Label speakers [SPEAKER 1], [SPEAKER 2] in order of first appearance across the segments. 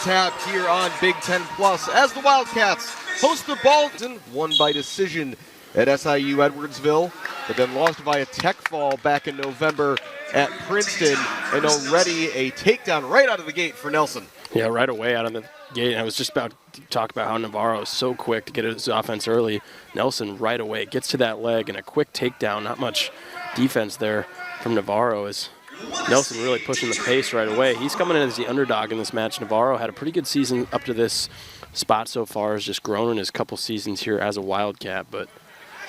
[SPEAKER 1] tapped here on Big Ten Plus as the Wildcats host the Baldwin, won by decision at SIU Edwardsville, but then lost by a tech fall back in November at Princeton, and already a takedown right out of the gate for Nelson.
[SPEAKER 2] Yeah, right away out of the gate. I was just about to talk about how Navarro is so quick to get his offense early. Nelson right away gets to that leg and a quick takedown. Not much defense there from Navarro as Nelson really pushing the pace right away. He's coming in as the underdog in this match. Navarro had a pretty good season up to this spot so far. Has just grown in his couple seasons here as a Wildcat, but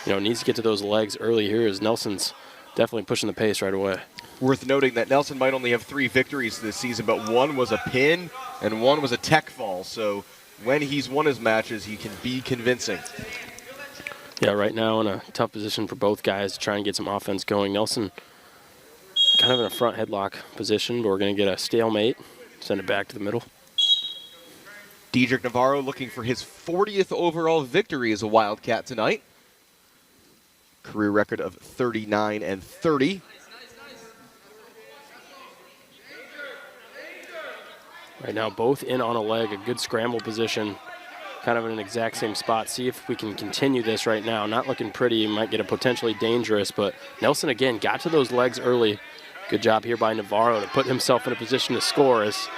[SPEAKER 2] needs to get to those legs early here as Nelson's definitely pushing the pace right away.
[SPEAKER 1] Worth noting that Nelson might only have 3 victories this season, but one was a pin and one was a tech fall. So when he's won his matches, he can be convincing.
[SPEAKER 2] Yeah, right now in a tough position for both guys to try and get some offense going. Nelson kind of in a front headlock position, but we're going to get a stalemate, send it back to the middle.
[SPEAKER 1] Diedrich Navarro looking for his 40th overall victory as a Wildcat tonight. Career record of 39-30.
[SPEAKER 2] Right now, both in on a leg, a good scramble position, kind of in an exact same spot. See if we can continue this right now. Not looking pretty, might get a potentially dangerous, but Nelson again got to those legs early. Good job here by Navarro to put himself in a position to score. He's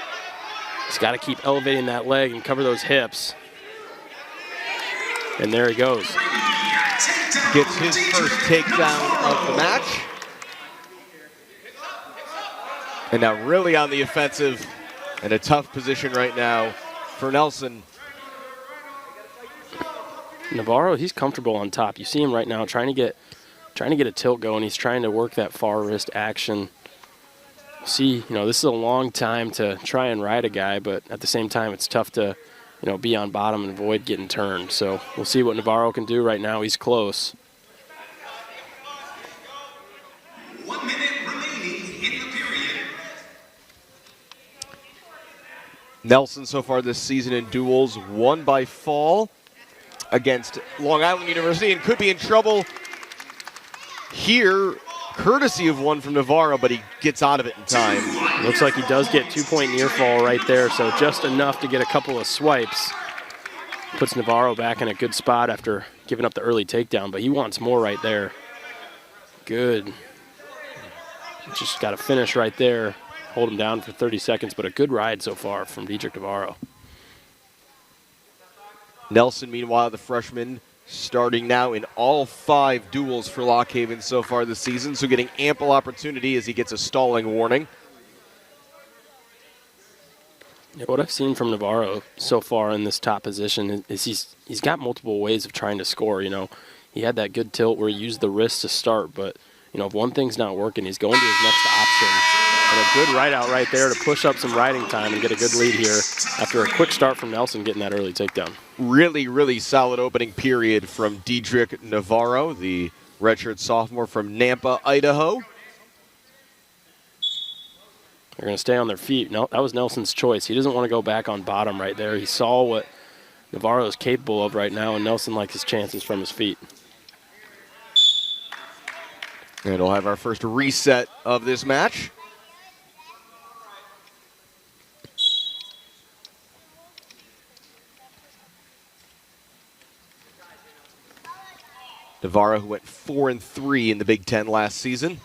[SPEAKER 2] got to keep elevating that leg and cover those hips. And there he goes.
[SPEAKER 1] Gets his first takedown of the match. And now really on the offensive. In a tough position right now for Nelson.
[SPEAKER 2] Navarro, he's comfortable on top. You see him right now trying to get a tilt going. He's trying to work that far wrist action. See, this is a long time to try and ride a guy, but at the same time, it's tough to, be on bottom and avoid getting turned. So we'll see what Navarro can do right now. He's close.
[SPEAKER 3] 1 minute remaining in the period.
[SPEAKER 1] Nelson so far this season in duels, won by fall against Long Island University, and could be in trouble here, courtesy of one from Navarro, but he gets out of it in time.
[SPEAKER 2] Looks like he does get 2-point near fall right there, so just enough to get a couple of swipes. Puts Navarro back in a good spot after giving up the early takedown, but he wants more right there. Good. Just got to finish right there. Hold him down for 30 seconds, but a good ride so far from Diedrich Navarro.
[SPEAKER 1] Nelson, meanwhile, the freshman, starting now in all 5 duels for Lock Haven so far this season, so getting ample opportunity as he gets a stalling warning.
[SPEAKER 2] Yeah, what I've seen from Navarro so far in this top position is he's got multiple ways of trying to score. He had that good tilt where he used the wrist to start, but if one thing's not working, he's going to his next option. And a good ride out right there to push up some riding time and get a good lead here after a quick start from Nelson getting that early takedown.
[SPEAKER 1] Really, really solid opening period from Diedrich Navarro, the redshirt sophomore from Nampa, Idaho.
[SPEAKER 2] They're going to stay on their feet. No, that was Nelson's choice. He doesn't want to go back on bottom right there. He saw what Navarro is capable of right now, and Nelson likes his chances from his feet.
[SPEAKER 1] And we'll have our first reset of this match. Navarro, who went 4-3 in the Big Ten last season.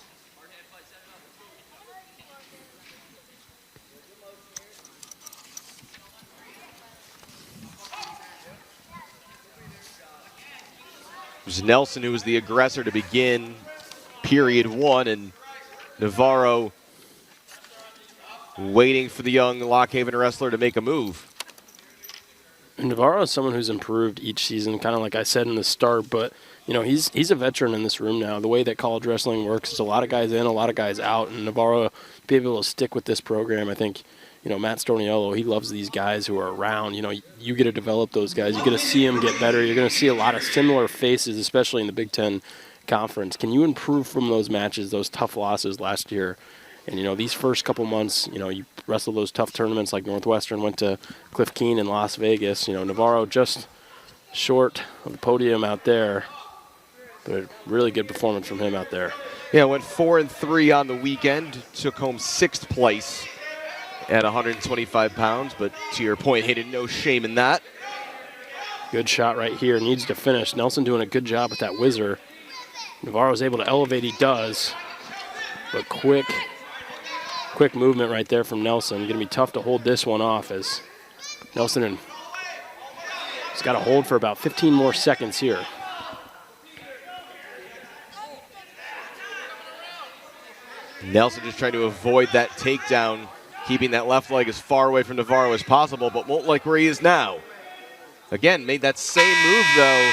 [SPEAKER 1] It was Nelson who was the aggressor to begin period 1, and Navarro waiting for the young Lock Haven wrestler to make a move.
[SPEAKER 2] Navarro is someone who's improved each season, kind of like I said in the start, but he's a veteran in this room now. The way that college wrestling works is a lot of guys in, a lot of guys out, and Navarro be able to stick with this program. I think, Matt Stoniello, he loves these guys who are around. You get to develop those guys. You get to see them get better. You're going to see a lot of similar faces, especially in the Big Ten Conference. Can you improve from those matches, those tough losses last year? And, these first couple months, you wrestle those tough tournaments like Northwestern went to Cliff Keen in Las Vegas. Navarro just short of the podium out there, but a really good performance from him out there.
[SPEAKER 1] Yeah, went 4-3 on the weekend, took home 6th place at 125 pounds, but to your point, Hayden, no shame in that.
[SPEAKER 2] Good shot right here. Needs to finish. Nelson doing a good job with that whizzer. Navarro's able to elevate. He does. But quick movement right there from Nelson. Going to be tough to hold this one off as Nelson he's got to hold for about 15 more seconds here.
[SPEAKER 1] Nelson just trying to avoid that takedown, keeping that left leg as far away from Navarro as possible, but won't like where he is now. Again, made that same move, though,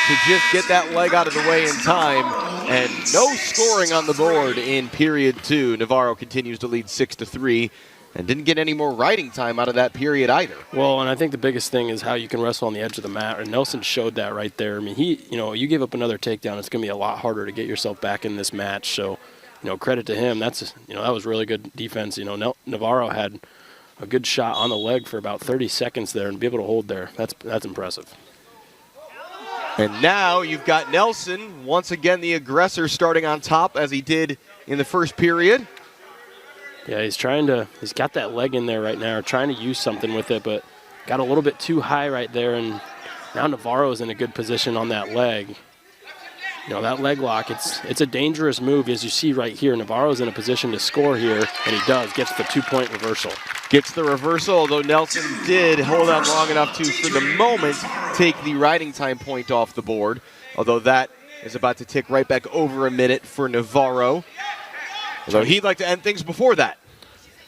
[SPEAKER 1] to just get that leg out of the way in time, and no scoring on the board in period 2. Navarro continues to lead 6-3, and didn't get any more riding time out of that period either.
[SPEAKER 2] Well, and I think the biggest thing is how you can wrestle on the edge of the mat, and Nelson showed that right there. I mean, you give up another takedown, it's going to be a lot harder to get yourself back in this match, so credit to him. That was really good defense. Navarro had a good shot on the leg for about 30 seconds there and be able to hold there. That's impressive.
[SPEAKER 1] And now you've got Nelson, once again the aggressor, starting on top as he did in the first period.
[SPEAKER 2] Yeah, he's got that leg in there right now, trying to use something with it, but got a little bit too high right there, and now Navarro's in a good position on that leg. That leg lock, it's a dangerous move, as you see right here. Navarro's in a position to score here, and he does, gets the 2-point reversal.
[SPEAKER 1] Gets the reversal, although Nelson did hold on long enough to, for the moment, take the riding time point off the board, although that is about to tick right back over a minute for Navarro, although he'd like to end things before that.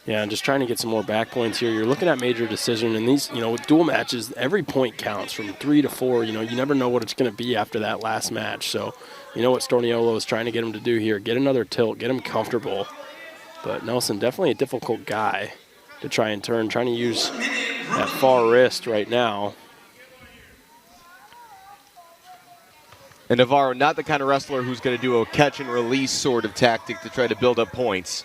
[SPEAKER 2] Yeah, and just trying to get some more back points here. You're looking at major decision, and these, with dual matches, every point counts from 3 to 4. You never know what it's going to be after that last match. So, what Storniolo is trying to get him to do here, get another tilt, get him comfortable. But Nelson, definitely a difficult guy to try and turn, trying to use that far wrist right now.
[SPEAKER 1] And Navarro, not the kind of wrestler who's going to do a catch and release sort of tactic to try to build up points.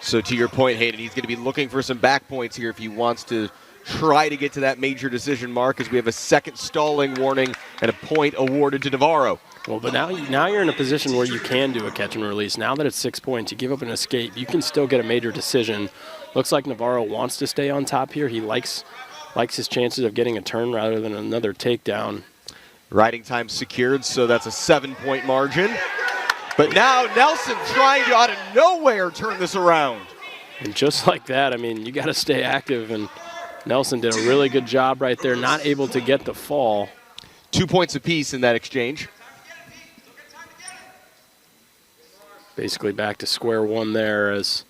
[SPEAKER 1] So to your point, Hayden, he's going to be looking for some back points here if he wants to try to get to that major decision mark, as we have a second stalling warning and a point awarded to Navarro.
[SPEAKER 2] Well, but now you're in a position where you can do a catch and release. Now that it's 6 points, you give up an escape, you can still get a major decision. Looks like Navarro wants to stay on top here. He likes his chances of getting a turn rather than another takedown.
[SPEAKER 1] Riding time secured, so that's a 7-point margin. But now Nelson trying to, out of nowhere, turn this around.
[SPEAKER 2] And just like that, you got to stay active, and Nelson did a really good job right there, not able to get the fall.
[SPEAKER 1] 2 points apiece in that exchange.
[SPEAKER 2] Basically back to square one there as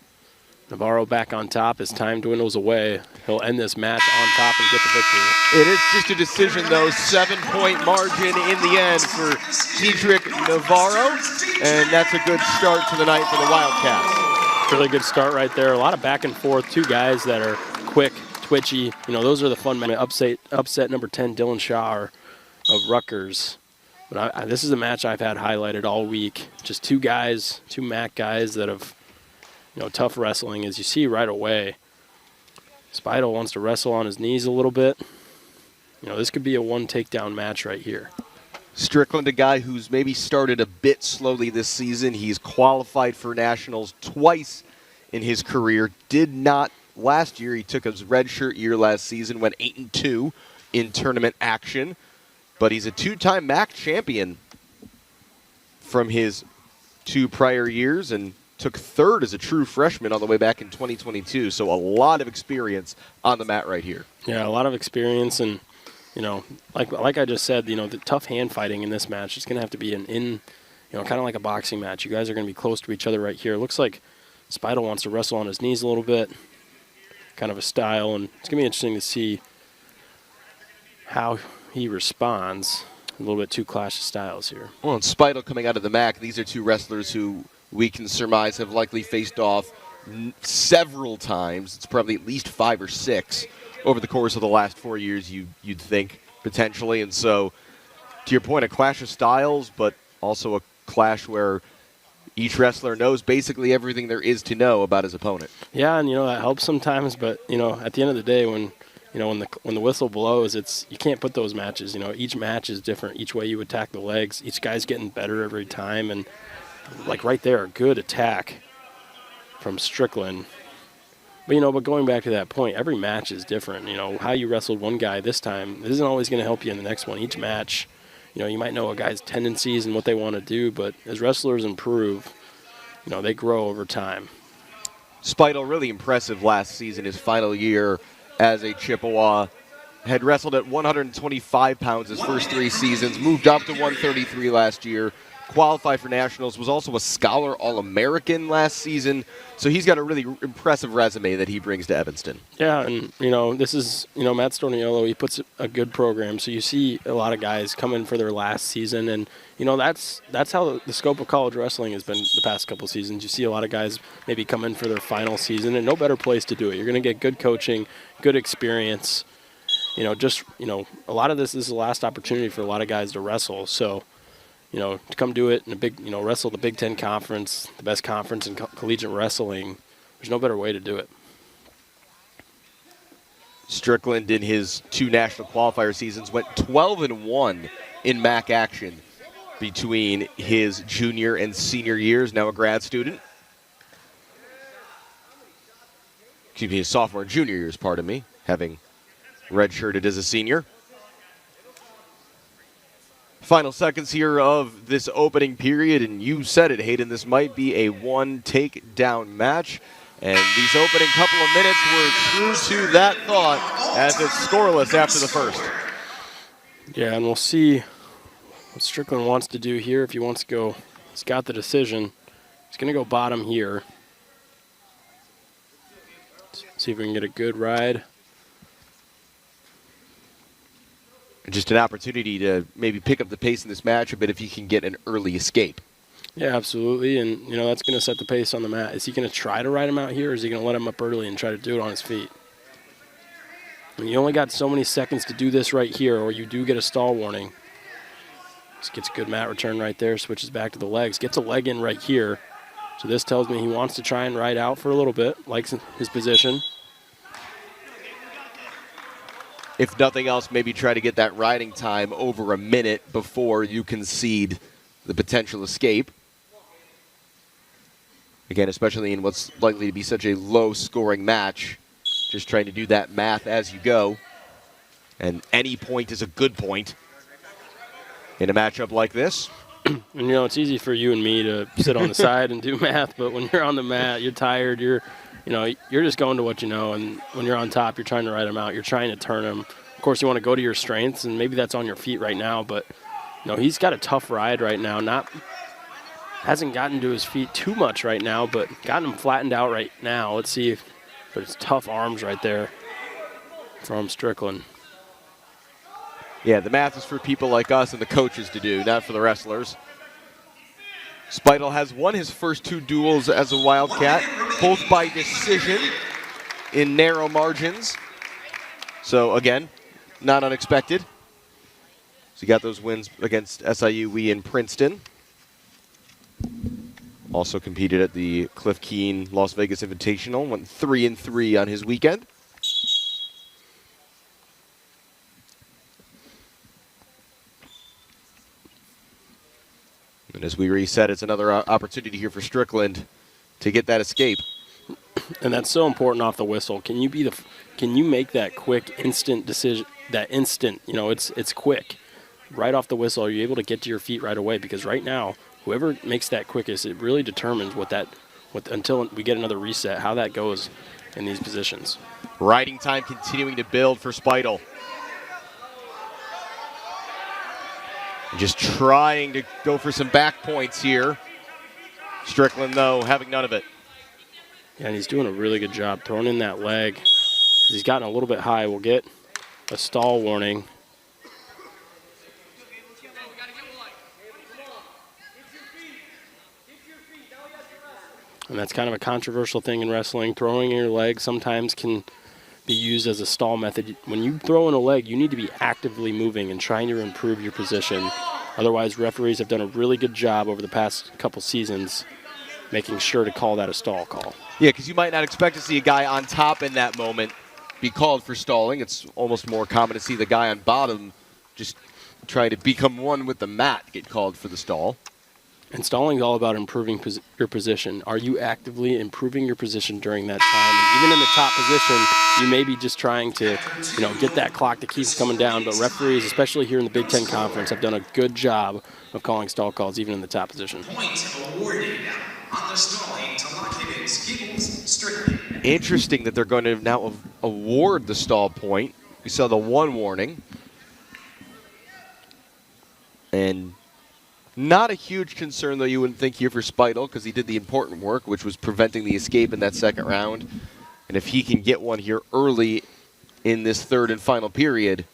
[SPEAKER 2] Navarro back on top as time dwindles away. He'll end this match on top and get the victory.
[SPEAKER 1] It is just a decision, though. 7-point margin in the end for Cedric Navarro. And that's a good start to the night for the Wildcats.
[SPEAKER 2] Really good start right there. A lot of back and forth. Two guys that are quick, twitchy. Those are the fun men. Upset number 10, Dylan Shaw of Rutgers. But this is a match I've had highlighted all week. Just two guys, two MAC guys that have, tough wrestling, as you see right away. Speidel wants to wrestle on his knees a little bit. This could be a one takedown match right here.
[SPEAKER 1] Strickland, a guy who's maybe started a bit slowly this season. He's qualified for nationals twice in his career. Did not last year. He took his redshirt year last season, went 8-2 in tournament action. But he's a two-time MAC champion from his two prior years and took third as a true freshman all the way back in 2022. So a lot of experience on the mat right here.
[SPEAKER 2] Yeah, a lot of experience. And, like I just said, the tough hand fighting in this match is going to have to be kind of like a boxing match. You guys are going to be close to each other right here. It looks like Speidel wants to wrestle on his knees a little bit, kind of a style. And it's going to be interesting to see how he responds. A little bit too clash of styles here.
[SPEAKER 1] Well, and Speidel coming out of the MAC, these are two wrestlers who we can surmise have likely faced off several times. It's probably at least 5 or 6 over the course of the last 4 years, you'd think, potentially. And so, to your point, a clash of styles, but also a clash where each wrestler knows basically everything there is to know about his opponent.
[SPEAKER 2] Yeah, and that helps sometimes, but at the end of the day, when the whistle blows, you can't put those matches. Each match is different. Each way you attack the legs, each guy's getting better every time. And like right there, a good attack from Strickland. But going back to that point, every match is different. How you wrestled one guy this time isn't always going to help you in the next one. Each match, you might know a guy's tendencies and what they want to do, but as wrestlers improve, they grow over time.
[SPEAKER 1] Speidel really impressive last season, his final year as a Chippewa. Had wrestled at 125 pounds his first 3 seasons, moved up to 133 last year, qualified for nationals, was also a Scholar All-American last season. So he's got a really impressive resume that he brings to Evanston.
[SPEAKER 2] Yeah, and, this is, Matt Storniolo, he puts a good program. So you see a lot of guys come in for their last season. And, that's how the scope of college wrestling has been the past couple seasons. You see a lot of guys maybe come in for their final season, and no better place to do it. You're going to get good coaching, good experience. A lot of this is the last opportunity for a lot of guys to wrestle. So, to come do it in a big, wrestle the Big Ten Conference, the best conference in collegiate wrestling, there's no better way to do it.
[SPEAKER 1] Strickland, in his 2 national qualifier seasons, went 12-1 in MAC action between his junior and senior years, now a grad student. Excuse me, his sophomore and junior years, pardon me, having redshirted as a senior. Final seconds here of this opening period, and you said it, Hayden, this might be a 1 takedown match. And these opening couple of minutes were true to that thought as it's scoreless after the first.
[SPEAKER 2] Yeah, and we'll see what Strickland wants to do here. If he wants to go, he's got the decision. He's going to go bottom here. See if we can get a good ride.
[SPEAKER 1] Just an opportunity to maybe pick up the pace in this match a bit if he can get an early escape.
[SPEAKER 2] Yeah, absolutely. And, that's going to set the pace on the mat. Is he going to try to ride him out here, or is he going to let him up early and try to do it on his feet? And you only got so many seconds to do this right here, or you do get a stall warning. Just gets a good mat return right there, switches back to the legs, gets a leg in right here. So this tells me he wants to try and ride out for a little bit, likes his position.
[SPEAKER 1] If nothing else, maybe try to get that riding time over a minute before you concede the potential escape. Again, especially in what's likely to be such a low-scoring match, just trying to do that math as you go. And any point is a good point in a matchup like this.
[SPEAKER 2] And, it's easy for you and me to sit on the side and do math, but when you're on the mat, you're tired, you're just going to what you know, and when you're on top, you're trying to ride them out. You're trying to turn them. Of course, you want to go to your strengths, and maybe that's on your feet right now, but he's got a tough ride right now. Hasn't gotten to his feet too much right now, but gotten him flattened out right now. Let's see but it's tough arms right there from Strickland.
[SPEAKER 1] Yeah, the math is for people like us and the coaches to do, not for the wrestlers. Speidel has won his first 2 duels as a Wildcat, both by decision in narrow margins. So, again, not unexpected. So you got those wins against SIUE and Princeton. Also competed at the Cliff Keen Las Vegas Invitational, went 3-3 on his weekend. And as we reset, it's another opportunity here for Strickland to get that escape.
[SPEAKER 2] And that's so important off the whistle. Can you make that quick, instant decision? That instant, it's quick. Right off the whistle, are you able to get to your feet right away? Because right now, whoever makes that quickest, it really determines until we get another reset, how that goes in these positions.
[SPEAKER 1] Riding time continuing to build for Speidel. Just trying to go for some back points here. Strickland, though, having none of it.
[SPEAKER 2] Yeah, and he's doing a really good job throwing in that leg. He's gotten a little bit high. We'll get a stall warning. And that's kind of a controversial thing in wrestling. Throwing in your leg sometimes can be used as a stall method. When you throw in a leg, you need to be actively moving and trying to improve your position. Otherwise, referees have done a really good job over the past couple seasons making sure to call that a stall call.
[SPEAKER 1] Yeah, because you might not expect to see a guy on top in that moment be called for stalling. It's almost more common to see the guy on bottom just trying to become one with the mat get called for the stall.
[SPEAKER 2] And stalling is all about improving your position. Are you actively improving your position during that time? And even in the top position, you may be just trying to, get that clock to keep coming down. But referees, especially here in the Big Ten Conference, have done a good job of calling stall calls even in the top position.
[SPEAKER 3] Point awarded on the stalling to Lockheed Strickland.
[SPEAKER 1] Interesting that they're going to now award the stall point. We saw the 1 warning. And not a huge concern, though, you wouldn't think here for Speidel, because he did the important work, which was preventing the escape in that second round. And if he can get one here early in this third and final period,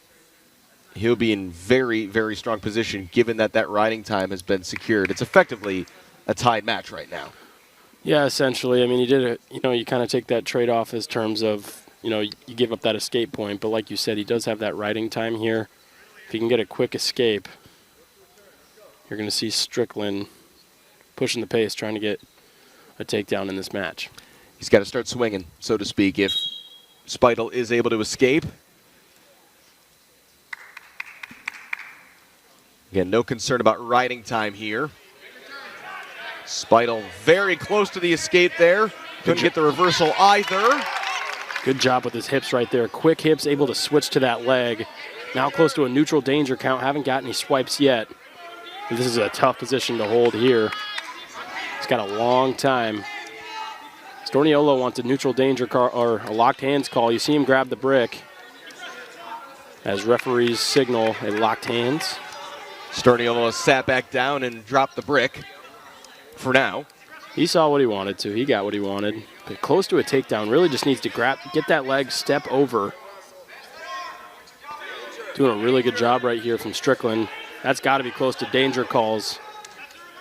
[SPEAKER 1] he'll be in very, very strong position, given that that riding time has been secured. It's effectively a tied match right now.
[SPEAKER 2] Yeah, essentially. I mean, you kind of take that trade-off as terms of, you give up that escape point. But like you said, he does have that riding time here. If he can get a quick escape, you're going to see Strickland pushing the pace, trying to get a takedown in this match.
[SPEAKER 1] He's got to start swinging, so to speak, if Speidel is able to escape. Again, no concern about riding time here. Speidel very close to the escape there. Couldn't get the reversal either.
[SPEAKER 2] Good job with his hips right there. Quick hips, able to switch to that leg. Now close to a neutral danger count. Haven't got any swipes yet. This is a tough position to hold here. He's got a long time. Storniolo wants a neutral danger call or a locked hands call. You see him grab the brick as referees signal a locked hands.
[SPEAKER 1] Storniolo sat back down and dropped the brick for now.
[SPEAKER 2] He saw what he wanted to. He got what he wanted. But close to a takedown. Really just needs to get that leg, step over. Doing a really good job right here from Strickland. That's got to be close to danger calls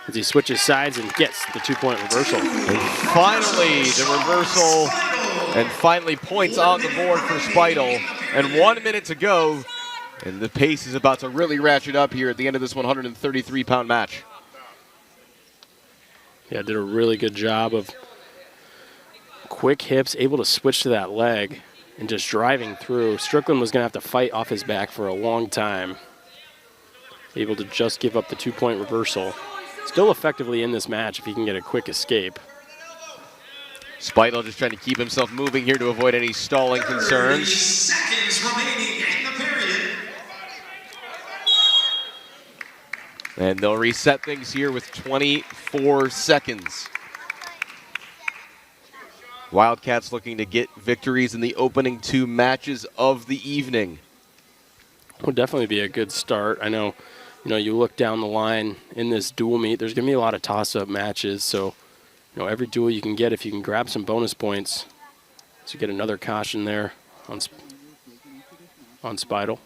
[SPEAKER 2] as he switches sides and gets the 2-point reversal.
[SPEAKER 1] And finally, the reversal, and finally points on the board for Speidel. And 1 minute to go, and the pace is about to really ratchet up here at the end of this 133-pound match.
[SPEAKER 2] Yeah, did a really good job of quick hips, able to switch to that leg and just driving through. Strickland was going to have to fight off his back for a long time. Able to just give up the 2-point reversal. Still effectively in this match if he can get a quick escape.
[SPEAKER 1] Speidel just trying to keep himself moving here to avoid any stalling
[SPEAKER 3] 30
[SPEAKER 1] concerns.
[SPEAKER 3] seconds remaining in the period.
[SPEAKER 1] And they'll reset things here with 24 seconds. Wildcats looking to get victories in the opening 2 matches of the evening.
[SPEAKER 2] Would definitely be a good start. I know, you look down the line in this dual meet, there's going to be a lot of toss-up matches. So, every duel you can get, if you can grab some bonus points, to get another caution there on Speidel.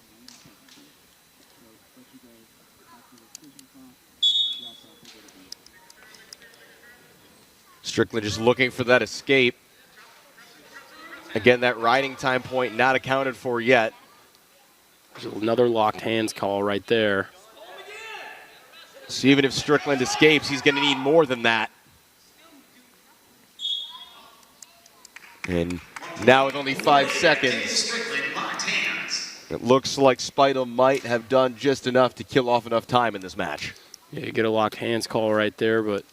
[SPEAKER 1] Strickland just looking for that escape. Again, that riding time point not accounted for yet.
[SPEAKER 2] There's another locked hands call right there.
[SPEAKER 1] So even if Strickland escapes, he's going to need more than that. And now with only 5 seconds, it looks like Speidel might have done just enough to kill off enough time in this match.
[SPEAKER 2] Yeah, you get a locked hands call right there, but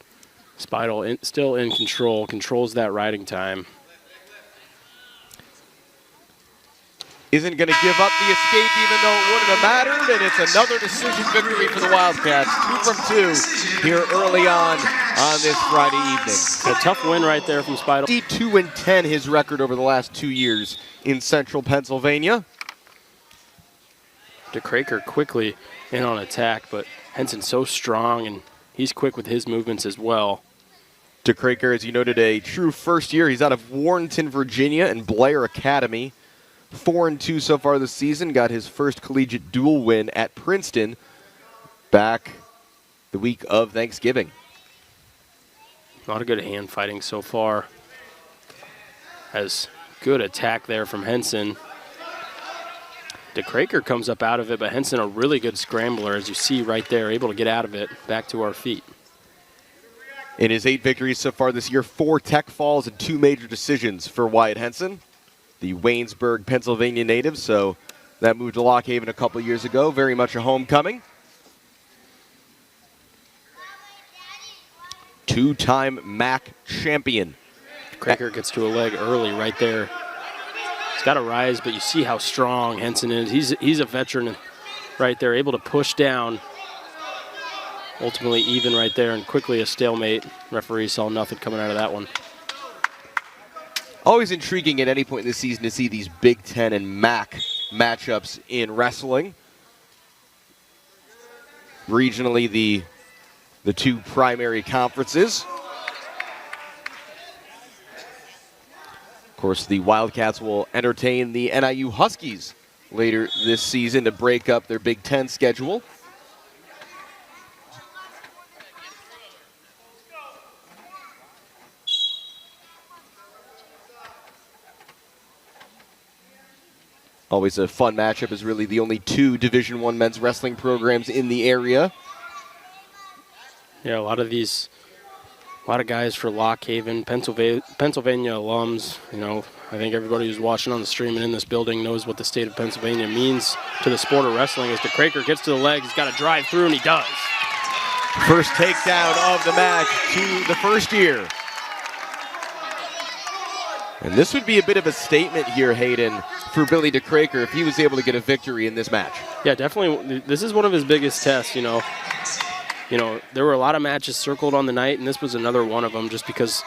[SPEAKER 2] Speidel still in control, controls that riding time.
[SPEAKER 1] Isn't going to give up the escape even though it wouldn't have mattered, and it's another decision victory for the Wildcats. 2 from 2 here early on this Friday evening.
[SPEAKER 2] A tough win right there from Speidel.
[SPEAKER 1] 52-10 his record over the last 2 years in Central Pennsylvania.
[SPEAKER 2] DeCraker quickly in on attack, but Henson's so strong, and he's quick with his movements as well.
[SPEAKER 1] DeCraker, as you noted, a true first year. He's out of Warrenton, Virginia, and Blair Academy. 4-2 so far this season. Got his first collegiate dual win at Princeton back the week of Thanksgiving.
[SPEAKER 2] A lot of good hand fighting so far. Has good attack there from Henson. DeCraker comes up out of it, but Henson a really good scrambler, as you see right there, able to get out of it, back to our feet.
[SPEAKER 1] In his 8 victories so far this year, 4 tech falls and 2 major decisions for Wyatt Henson, the Waynesburg, Pennsylvania native. So that moved to Lock Haven a couple years ago. Very much a homecoming. two-time MAC champion.
[SPEAKER 2] Craker gets to a leg early right there. He's got to rise, but you see how strong Henson is. He's a veteran right there, able to push down. Ultimately even right there, and quickly a stalemate. Referee saw nothing coming out of that one.
[SPEAKER 1] Always intriguing at any point in the season to see these Big Ten and MAC matchups in wrestling. Regionally, the two primary conferences. Of course, the Wildcats will entertain the NIU Huskies later this season to break up their Big Ten schedule. Always a fun matchup, as really the only two Division I men's wrestling programs in the area.
[SPEAKER 2] Yeah, a lot of guys for Lock Haven, Pennsylvania alums. You know, I think everybody who's watching on the stream and in this building knows what the state of Pennsylvania means to the sport of wrestling. As DeCraker gets to the leg, he's got to drive through, and he does.
[SPEAKER 1] First takedown of the match to the first year. And this would be a bit of a statement here, Hayden, for Billy DeCraker if he was able to get a victory in this match.
[SPEAKER 2] Yeah, definitely. This is one of his biggest tests, you know. There were a lot of matches circled on the night, and this was another one of them just because,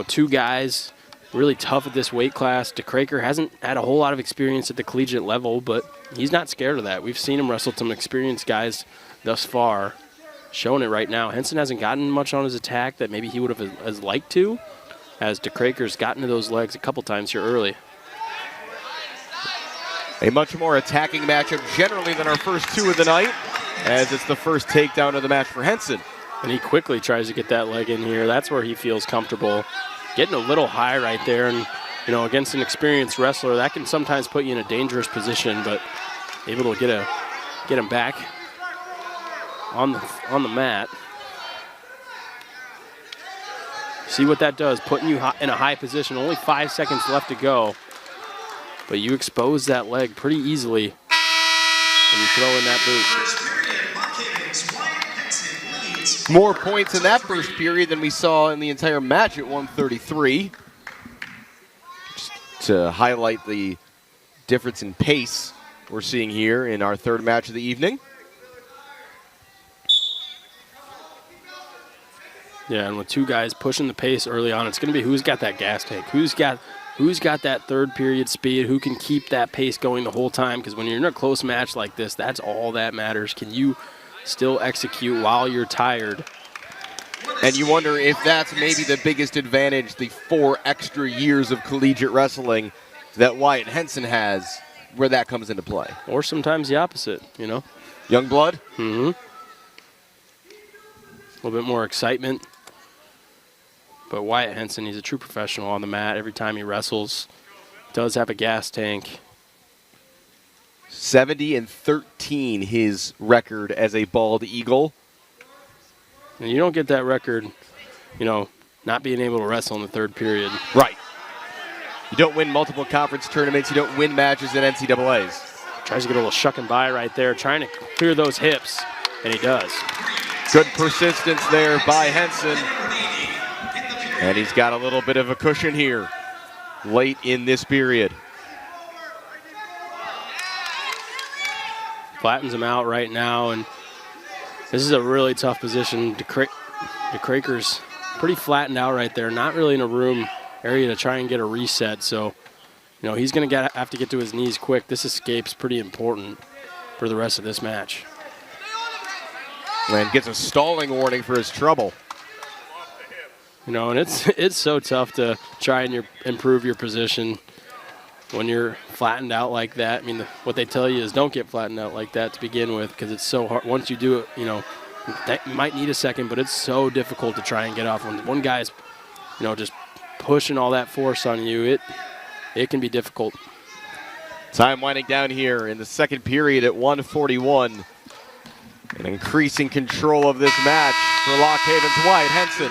[SPEAKER 2] two guys really tough at this weight class. DeCraker hasn't had a whole lot of experience at the collegiate level, but he's not scared of that. We've seen him wrestle some experienced guys thus far, showing it right now. Henson hasn't gotten much on his attack that maybe he would have as liked to, as DeCraker's gotten to those legs a couple times here early.
[SPEAKER 1] A much more attacking matchup generally than our first two of the night, as it's the first takedown of the match for Henson.
[SPEAKER 2] And he quickly tries to get that leg in here. That's where he feels comfortable. Getting a little high right there, and against an experienced wrestler, that can sometimes put you in a dangerous position, but able to get him back on the mat. See what that does, putting you in a high position. Only 5 seconds left to go, but you expose that leg pretty easily when you throw in that boot.
[SPEAKER 1] More points in that first period than we saw in the entire match at 133. Just to highlight the difference in pace we're seeing here in our third match of the evening.
[SPEAKER 2] Yeah, and with two guys pushing the pace early on, it's going to be who's got that gas tank, who's got that third period speed, who can keep that pace going the whole time, because when you're in a close match like this, that's all that matters. Can you still execute while you're tired?
[SPEAKER 1] And you wonder if that's maybe the biggest advantage, the 4 extra years of collegiate wrestling that Wyatt Henson has, where that comes into play.
[SPEAKER 2] Or sometimes the opposite,
[SPEAKER 1] Young blood?
[SPEAKER 2] Mm-hmm. A little bit more excitement. But Wyatt Henson, he's a true professional on the mat. Every time he wrestles, does have a gas tank.
[SPEAKER 1] 70-13, his record as a bald eagle.
[SPEAKER 2] And you don't get that record, not being able to wrestle in the third period.
[SPEAKER 1] Right. You don't win multiple conference tournaments. You don't win matches at NCAAs.
[SPEAKER 2] Tries to get a little shuck and by right there, trying to clear those hips, and he does.
[SPEAKER 1] Good persistence there by Henson. And he's got a little bit of a cushion here late in this period.
[SPEAKER 2] Flattens him out right now, and this is a really tough position. DeCraker's pretty flattened out right there, not really in a room area to try and get a reset. So, he's going to have to get to his knees quick. This escape's pretty important for the rest of this match.
[SPEAKER 1] And gets a stalling warning for his trouble.
[SPEAKER 2] And it's so tough to try and improve your position when you're flattened out like that. I mean, what they tell you is don't get flattened out like that to begin with, because it's so hard. Once you do it, that you might need a second, but it's so difficult to try and get off. When one guy's, just pushing all that force on you, it can be difficult.
[SPEAKER 1] Time winding down here in the second period at 141. And increasing control of this match for Lock Haven's Wyatt Henson.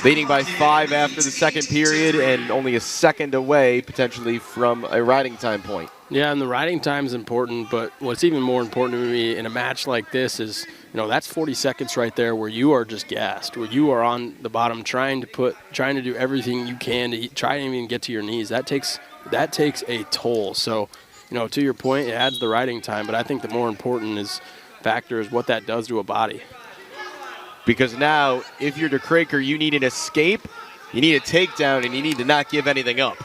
[SPEAKER 1] Leading by 5 after the second period, and only a second away potentially from a riding time point.
[SPEAKER 2] Yeah, and the riding time is important, but what's even more important to me in a match like this is, that's 40 seconds right there where you are just gassed, where you are on the bottom trying to do everything you can to try and even get to your knees. That takes a toll. So, to your point, it adds the riding time, but I think the more important factor is what that does to a body.
[SPEAKER 1] Because now, if you're DeKraker, you need an escape, you need a takedown, and you need to not give anything up.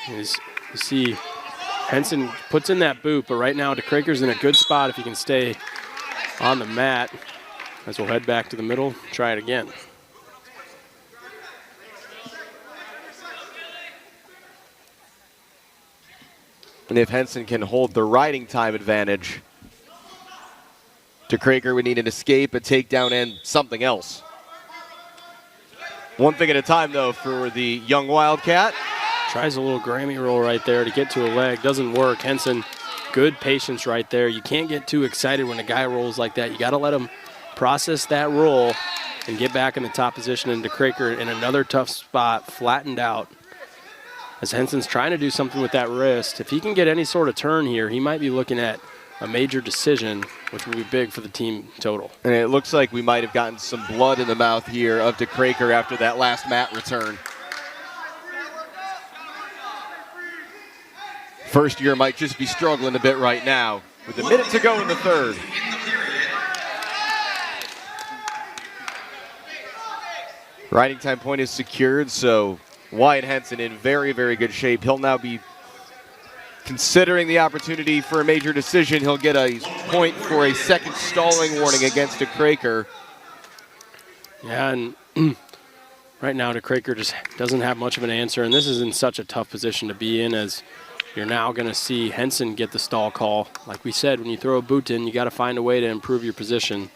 [SPEAKER 2] You see Henson puts in that boot, but right now DeKraker's in a good spot if he can stay on the mat. As we'll head back to the middle, try it again.
[SPEAKER 1] And if Henson can hold the riding time advantage, DeKraker would need an escape, a takedown, and something else. One thing at a time, though, for the young Wildcat.
[SPEAKER 2] Tries a little Grammy roll right there to get to a leg. Doesn't work. Henson, good patience right there. You can't get too excited when a guy rolls like that. You got to let him process that roll and get back in the top position. And DeKraker in another tough spot, flattened out. As Henson's trying to do something with that wrist. If he can get any sort of turn here, he might be looking at a major decision, which will be big for the team total.
[SPEAKER 1] And it looks like we might have gotten some blood in the mouth here of DeKraker after that last mat return. First year might just be struggling a bit right now with a minute to go in the third. Riding time point is secured, so Wyatt Henson in very, very good shape. He'll now be considering the opportunity for a major decision. He'll get a point for a second stalling warning against DeKraker.
[SPEAKER 2] Yeah, and right now DeKraker just doesn't have much of an answer, and this is in such a tough position to be in, as you're now going to see Henson get the stall call. Like we said, when you throw a boot in, you got to find a way to improve your position.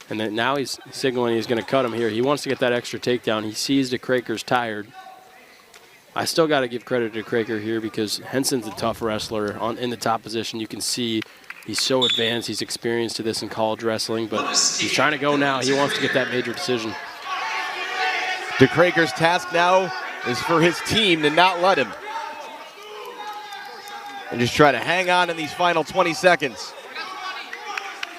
[SPEAKER 2] And then now he's signaling he's going to cut him here. He wants to get that extra takedown. He sees DeKraker's tired. I still got to give credit to DeKraker here because Henson's a tough wrestler in the top position. You can see he's so advanced. He's experienced to this in college wrestling, but he's trying to go now. He wants to get that major decision.
[SPEAKER 1] DeKraker's task now is for his team to not let him. And just try to hang on in these final 20 seconds.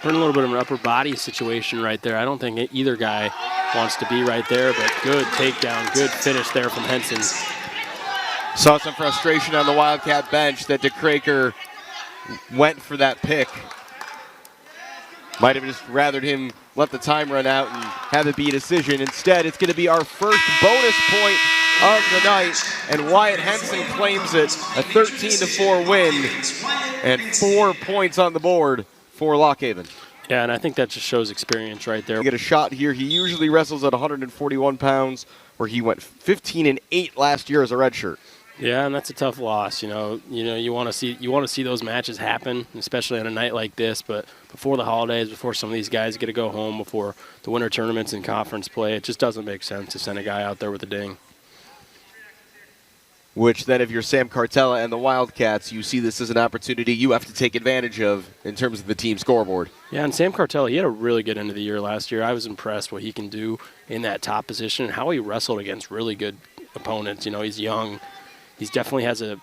[SPEAKER 2] We're in a little bit of an upper body situation right there. I don't think either guy wants to be right there, but good takedown, good finish there from Henson.
[SPEAKER 1] Saw some frustration on the Wildcat bench that DeKraker went for that pick. Might have just rathered him let the time run out and have it be a decision. Instead, it's going to be our first bonus point of the night, and Wyatt Henson claims it, a 13-4 win, and 4 points on the board for Lockhaven.
[SPEAKER 2] Yeah, and I think that just shows experience right there.
[SPEAKER 1] You get a shot here. He usually wrestles at 141 pounds, where he went 15-8 last year as a redshirt.
[SPEAKER 2] Yeah, and that's a tough loss. You want to see those matches happen, especially on a night like this. But before the holidays, before some of these guys get to go home, before the winter tournaments and conference play, it just doesn't make sense to send a guy out there with a ding.
[SPEAKER 1] Which then, if you're Sam Cartella and the Wildcats, you see this as an opportunity you have to take advantage of in terms of the team scoreboard.
[SPEAKER 2] Yeah, and Sam Cartella, he had a really good end of the year last year. I was impressed what he can do in that top position and how he wrestled against really good opponents. He's young. He definitely has a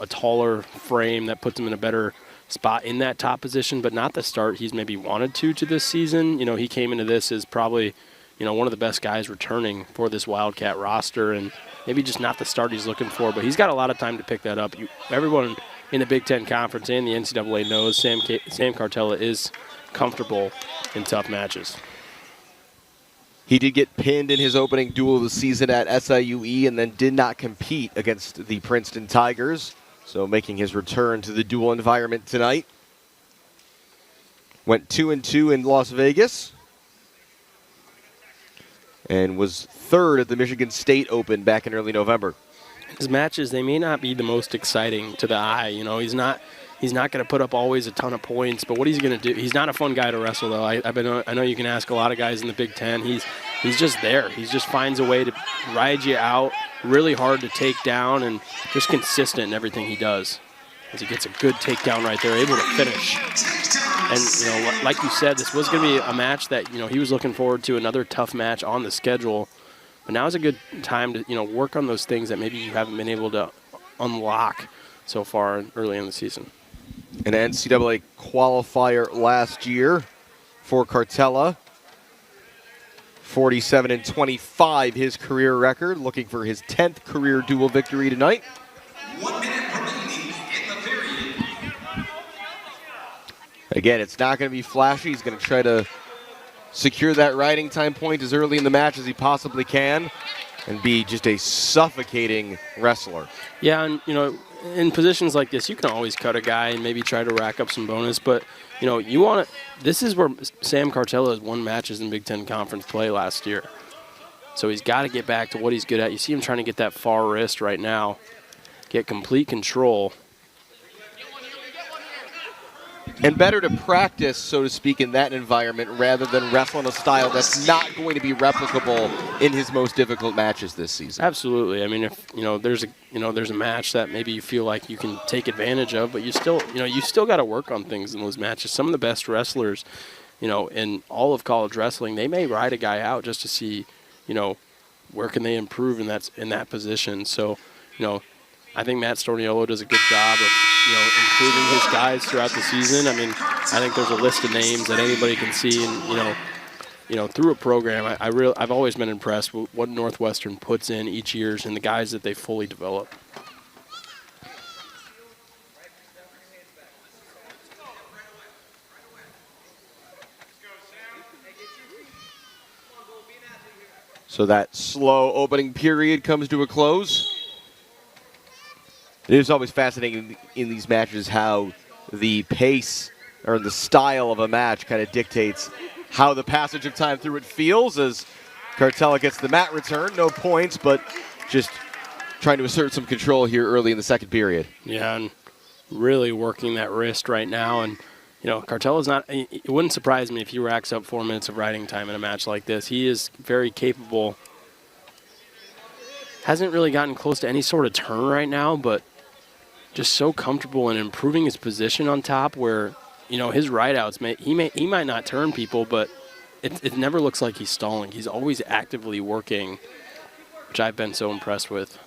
[SPEAKER 2] taller frame that puts him in a better spot in that top position, but not the start he's maybe wanted to this season. He came into this as probably, one of the best guys returning for this Wildcat roster, and maybe just not the start he's looking for, but he's got a lot of time to pick that up. Everyone in the Big Ten Conference and the NCAA knows Sam Cartella is comfortable in tough matches.
[SPEAKER 1] He did get pinned in his opening duel of the season at SIUE and then did not compete against the Princeton Tigers, so making his return to the duel environment tonight. Went 2-2 in Las Vegas and was third at the Michigan State Open back in early November.
[SPEAKER 2] His matches, they may not be the most exciting to the eye. He's not going to put up always a ton of points, but what he's going to do, he's not a fun guy to wrestle, though. I know you can ask a lot of guys in the Big Ten. He's just there. He just finds a way to ride you out, really hard to take down, and just consistent in everything he does. As he gets a good takedown right there, able to finish. And, like you said, this was going to be a match that, he was looking forward to, another tough match on the schedule. But now is a good time to, work on those things that maybe you haven't been able to unlock so far early in the season.
[SPEAKER 1] An NCAA qualifier last year for Cartella. 47-25 his career record, looking for his 10th career dual victory tonight.
[SPEAKER 3] 1 minute remaining in the period.
[SPEAKER 1] Again, it's not going to be flashy. He's going to try to secure that riding time point as early in the match as he possibly can and be just a suffocating wrestler.
[SPEAKER 2] Yeah, and, in positions like this, you can always cut a guy and maybe try to rack up some bonus, but, you want to – this is where Sam Cartella has won matches in Big Ten Conference play last year. So he's got to get back to what he's good at. You see him trying to get that far wrist right now, get complete control.
[SPEAKER 1] And better to practice, so to speak, in that environment rather than wrestle in a style that's not going to be replicable in his most difficult matches this season.
[SPEAKER 2] Absolutely. I mean, if there's a match that maybe you feel like you can take advantage of, but you still got to work on things in those matches. Some of the best wrestlers, in all of college wrestling, they may ride a guy out just to see, where can they improve in that position. So, I think Matt Storniolo does a good job of, improving his guys throughout the season. I mean, I think there's a list of names that anybody can see, and through a program, I've always been impressed with what Northwestern puts in each year and the guys that they fully develop.
[SPEAKER 1] So that slow opening period comes to a close. It is always fascinating in these matches how the pace or the style of a match kind of dictates how the passage of time through it feels as Cartella gets the mat return. No points, but just trying to assert some control here early in the second period.
[SPEAKER 2] Yeah, and really working that wrist right now. And, Cartella's not – it wouldn't surprise me if he racks up 4 minutes of riding time in a match like this. He is very capable. Hasn't really gotten close to any sort of turn right now, but – just so comfortable in improving his position on top where, his rideouts, he might not turn people, but it never looks like he's stalling. He's always actively working, which I've been so impressed with.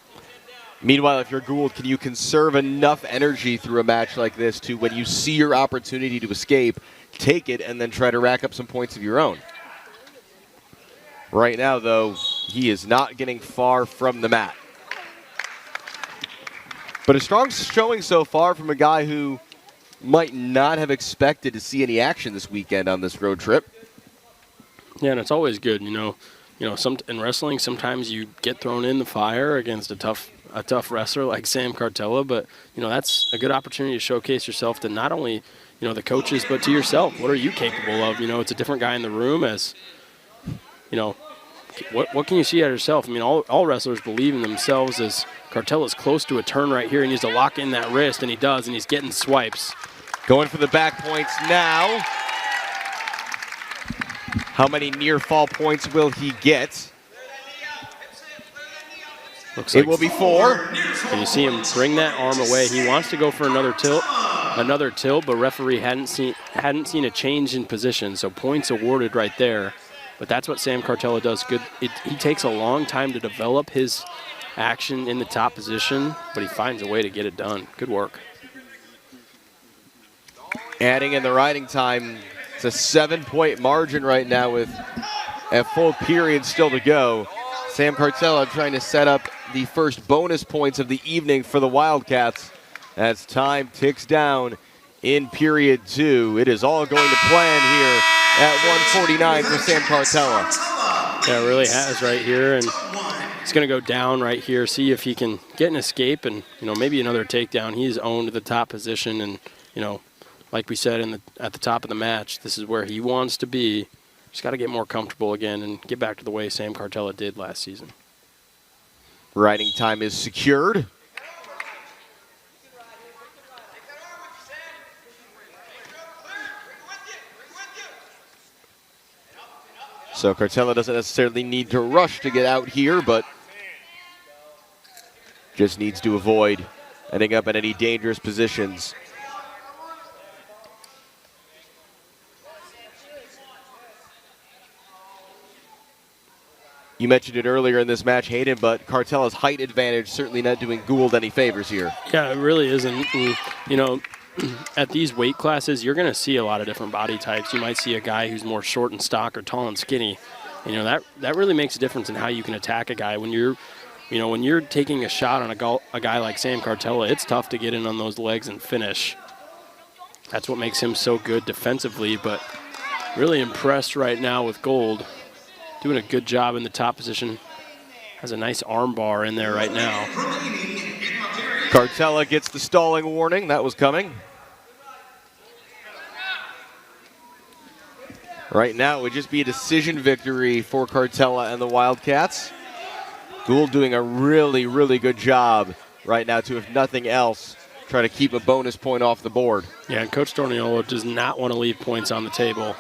[SPEAKER 1] Meanwhile, if you're Gould, can you conserve enough energy through a match like this to, when you see your opportunity to escape, take it and then try to rack up some points of your own? Right now, though, he is not getting far from the mat. But a strong showing so far from a guy who might not have expected to see any action this weekend on this road trip.
[SPEAKER 2] Yeah, and it's always good, in wrestling, sometimes you get thrown in the fire against a tough wrestler like Sam Cartella, but that's a good opportunity to showcase yourself to not only the coaches, but to yourself. What are you capable of? It's a different guy in the room as what can you see out of yourself? I mean, all wrestlers believe in themselves as Cartella's close to a turn right here. He needs to lock in that wrist, and he does, and he's getting swipes.
[SPEAKER 1] Going for the back points now. How many near fall points will he get?
[SPEAKER 2] Looks like
[SPEAKER 1] it will be 4.
[SPEAKER 2] And you see him bring that arm away. He wants to go for another tilt, but referee hadn't seen a change in position, so points awarded right there. But that's what Sam Cartella does good. He takes a long time to develop his action in the top position, but he finds a way to get it done. Good work.
[SPEAKER 1] Adding in the riding time, it's a 7-point margin right now with a full period still to go. Sam Cartella trying to set up the first bonus points of the evening for the Wildcats as time ticks down in period 2. It is all going to plan here at 1:49 for Sam Cartella.
[SPEAKER 2] Yeah, it really has right here, and he's going to go down right here, see if he can get an escape and, maybe another takedown. He's owned the top position, and, like we said at the top of the match, this is where he wants to be. Just got to get more comfortable again and get back to the way Sam Cartella did last season.
[SPEAKER 1] Riding time is secured. So Cartella doesn't necessarily need to rush to get out here, but just needs to avoid ending up in any dangerous positions. You mentioned it earlier in this match, Hayden, but Cartella's height advantage certainly not doing Gould any favors here.
[SPEAKER 2] Yeah, it really isn't. And, you know, at these weight classes, you're going to see a lot of different body types. You might see a guy who's more short and stock or tall and skinny. You know, that really makes a difference in how you can attack a guy. When you're taking a shot on a guy like Sam Cartella, it's tough to get in on those legs and finish. That's what makes him so good defensively, but really impressed right now with Gould. Doing a good job in the top position. Has a nice arm bar in there right now.
[SPEAKER 1] Cartella gets the stalling warning. That was coming. Right now, it would just be a decision victory for Cartella and the Wildcats. Gould doing a really, really good job right now to, if nothing else, try to keep a bonus point off the board.
[SPEAKER 2] Yeah, and Coach Torniolo does not want to leave points on the table.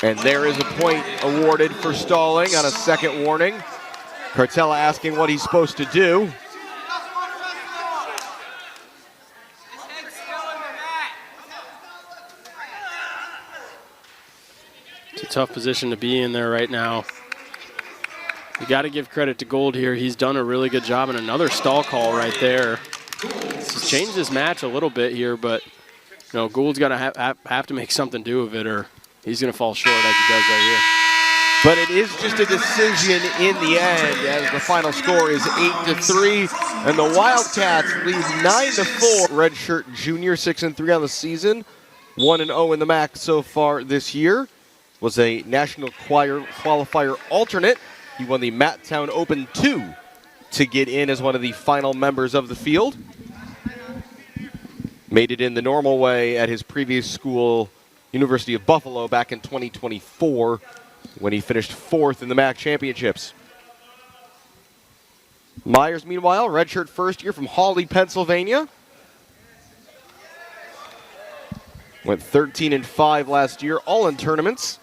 [SPEAKER 1] And there is a point awarded for stalling on a second warning. Cartella asking what he's supposed to do.
[SPEAKER 2] It's a tough position to be in there right now. You got to give credit to Gould here. He's done a really good job, and another stall call right there. He's changed this match a little bit here, but you know, Gould's got to have to make something do with it, or he's going to fall short as he does right here.
[SPEAKER 1] But it is just a decision in the end, as the final score is 8-3, and the Wildcats lead 9-4. Redshirt junior, 6-3 on the season, 1-0 in the MAC so far this year. Was a national qualifier alternate. He won the Matttown Open 2 to get in as one of the final members of the field. Made it in the normal way at his previous school, University of Buffalo, back in 2024 when he finished 4th in the MAC championships. Myers, meanwhile, redshirt first year from Hawley, Pennsylvania. Went 13-5 last year, all in tournaments.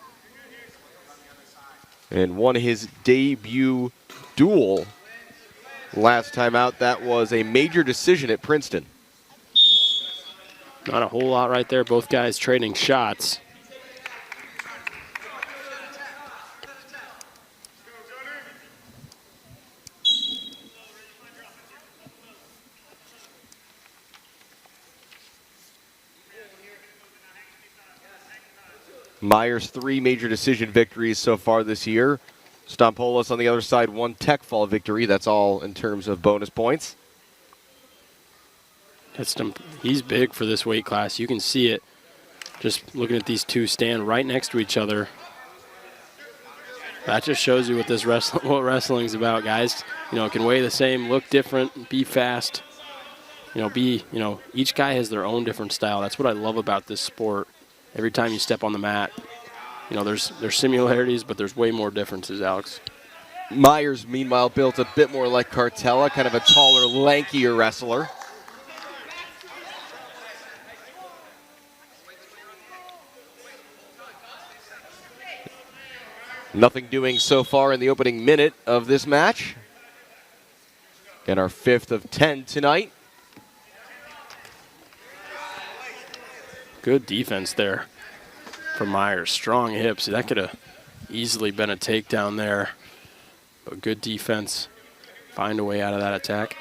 [SPEAKER 1] And won his debut duel last time out. That was a major decision at Princeton.
[SPEAKER 2] Not a whole lot right there. Both guys trading shots.
[SPEAKER 1] Myers, 3 major decision victories so far this year. Stampolis on the other side, 1 tech fall victory. That's all in terms of bonus points.
[SPEAKER 2] He's big for this weight class. You can see it just looking at these two stand right next to each other. That just shows you what what wrestling's about, guys. You know, it can weigh the same, look different, be fast. Each guy has their own different style. That's what I love about this sport. Every time you step on the mat, you know, there's similarities, but there's way more differences, Alex.
[SPEAKER 1] Myers, meanwhile, built a bit more like Cartella, kind of a taller, lankier wrestler. Nothing doing so far in the opening minute of this match. And our 5th of 10 tonight.
[SPEAKER 2] Good defense there from Myers. Strong hips. That could have easily been a takedown there. But good defense. Find a way out of that attack.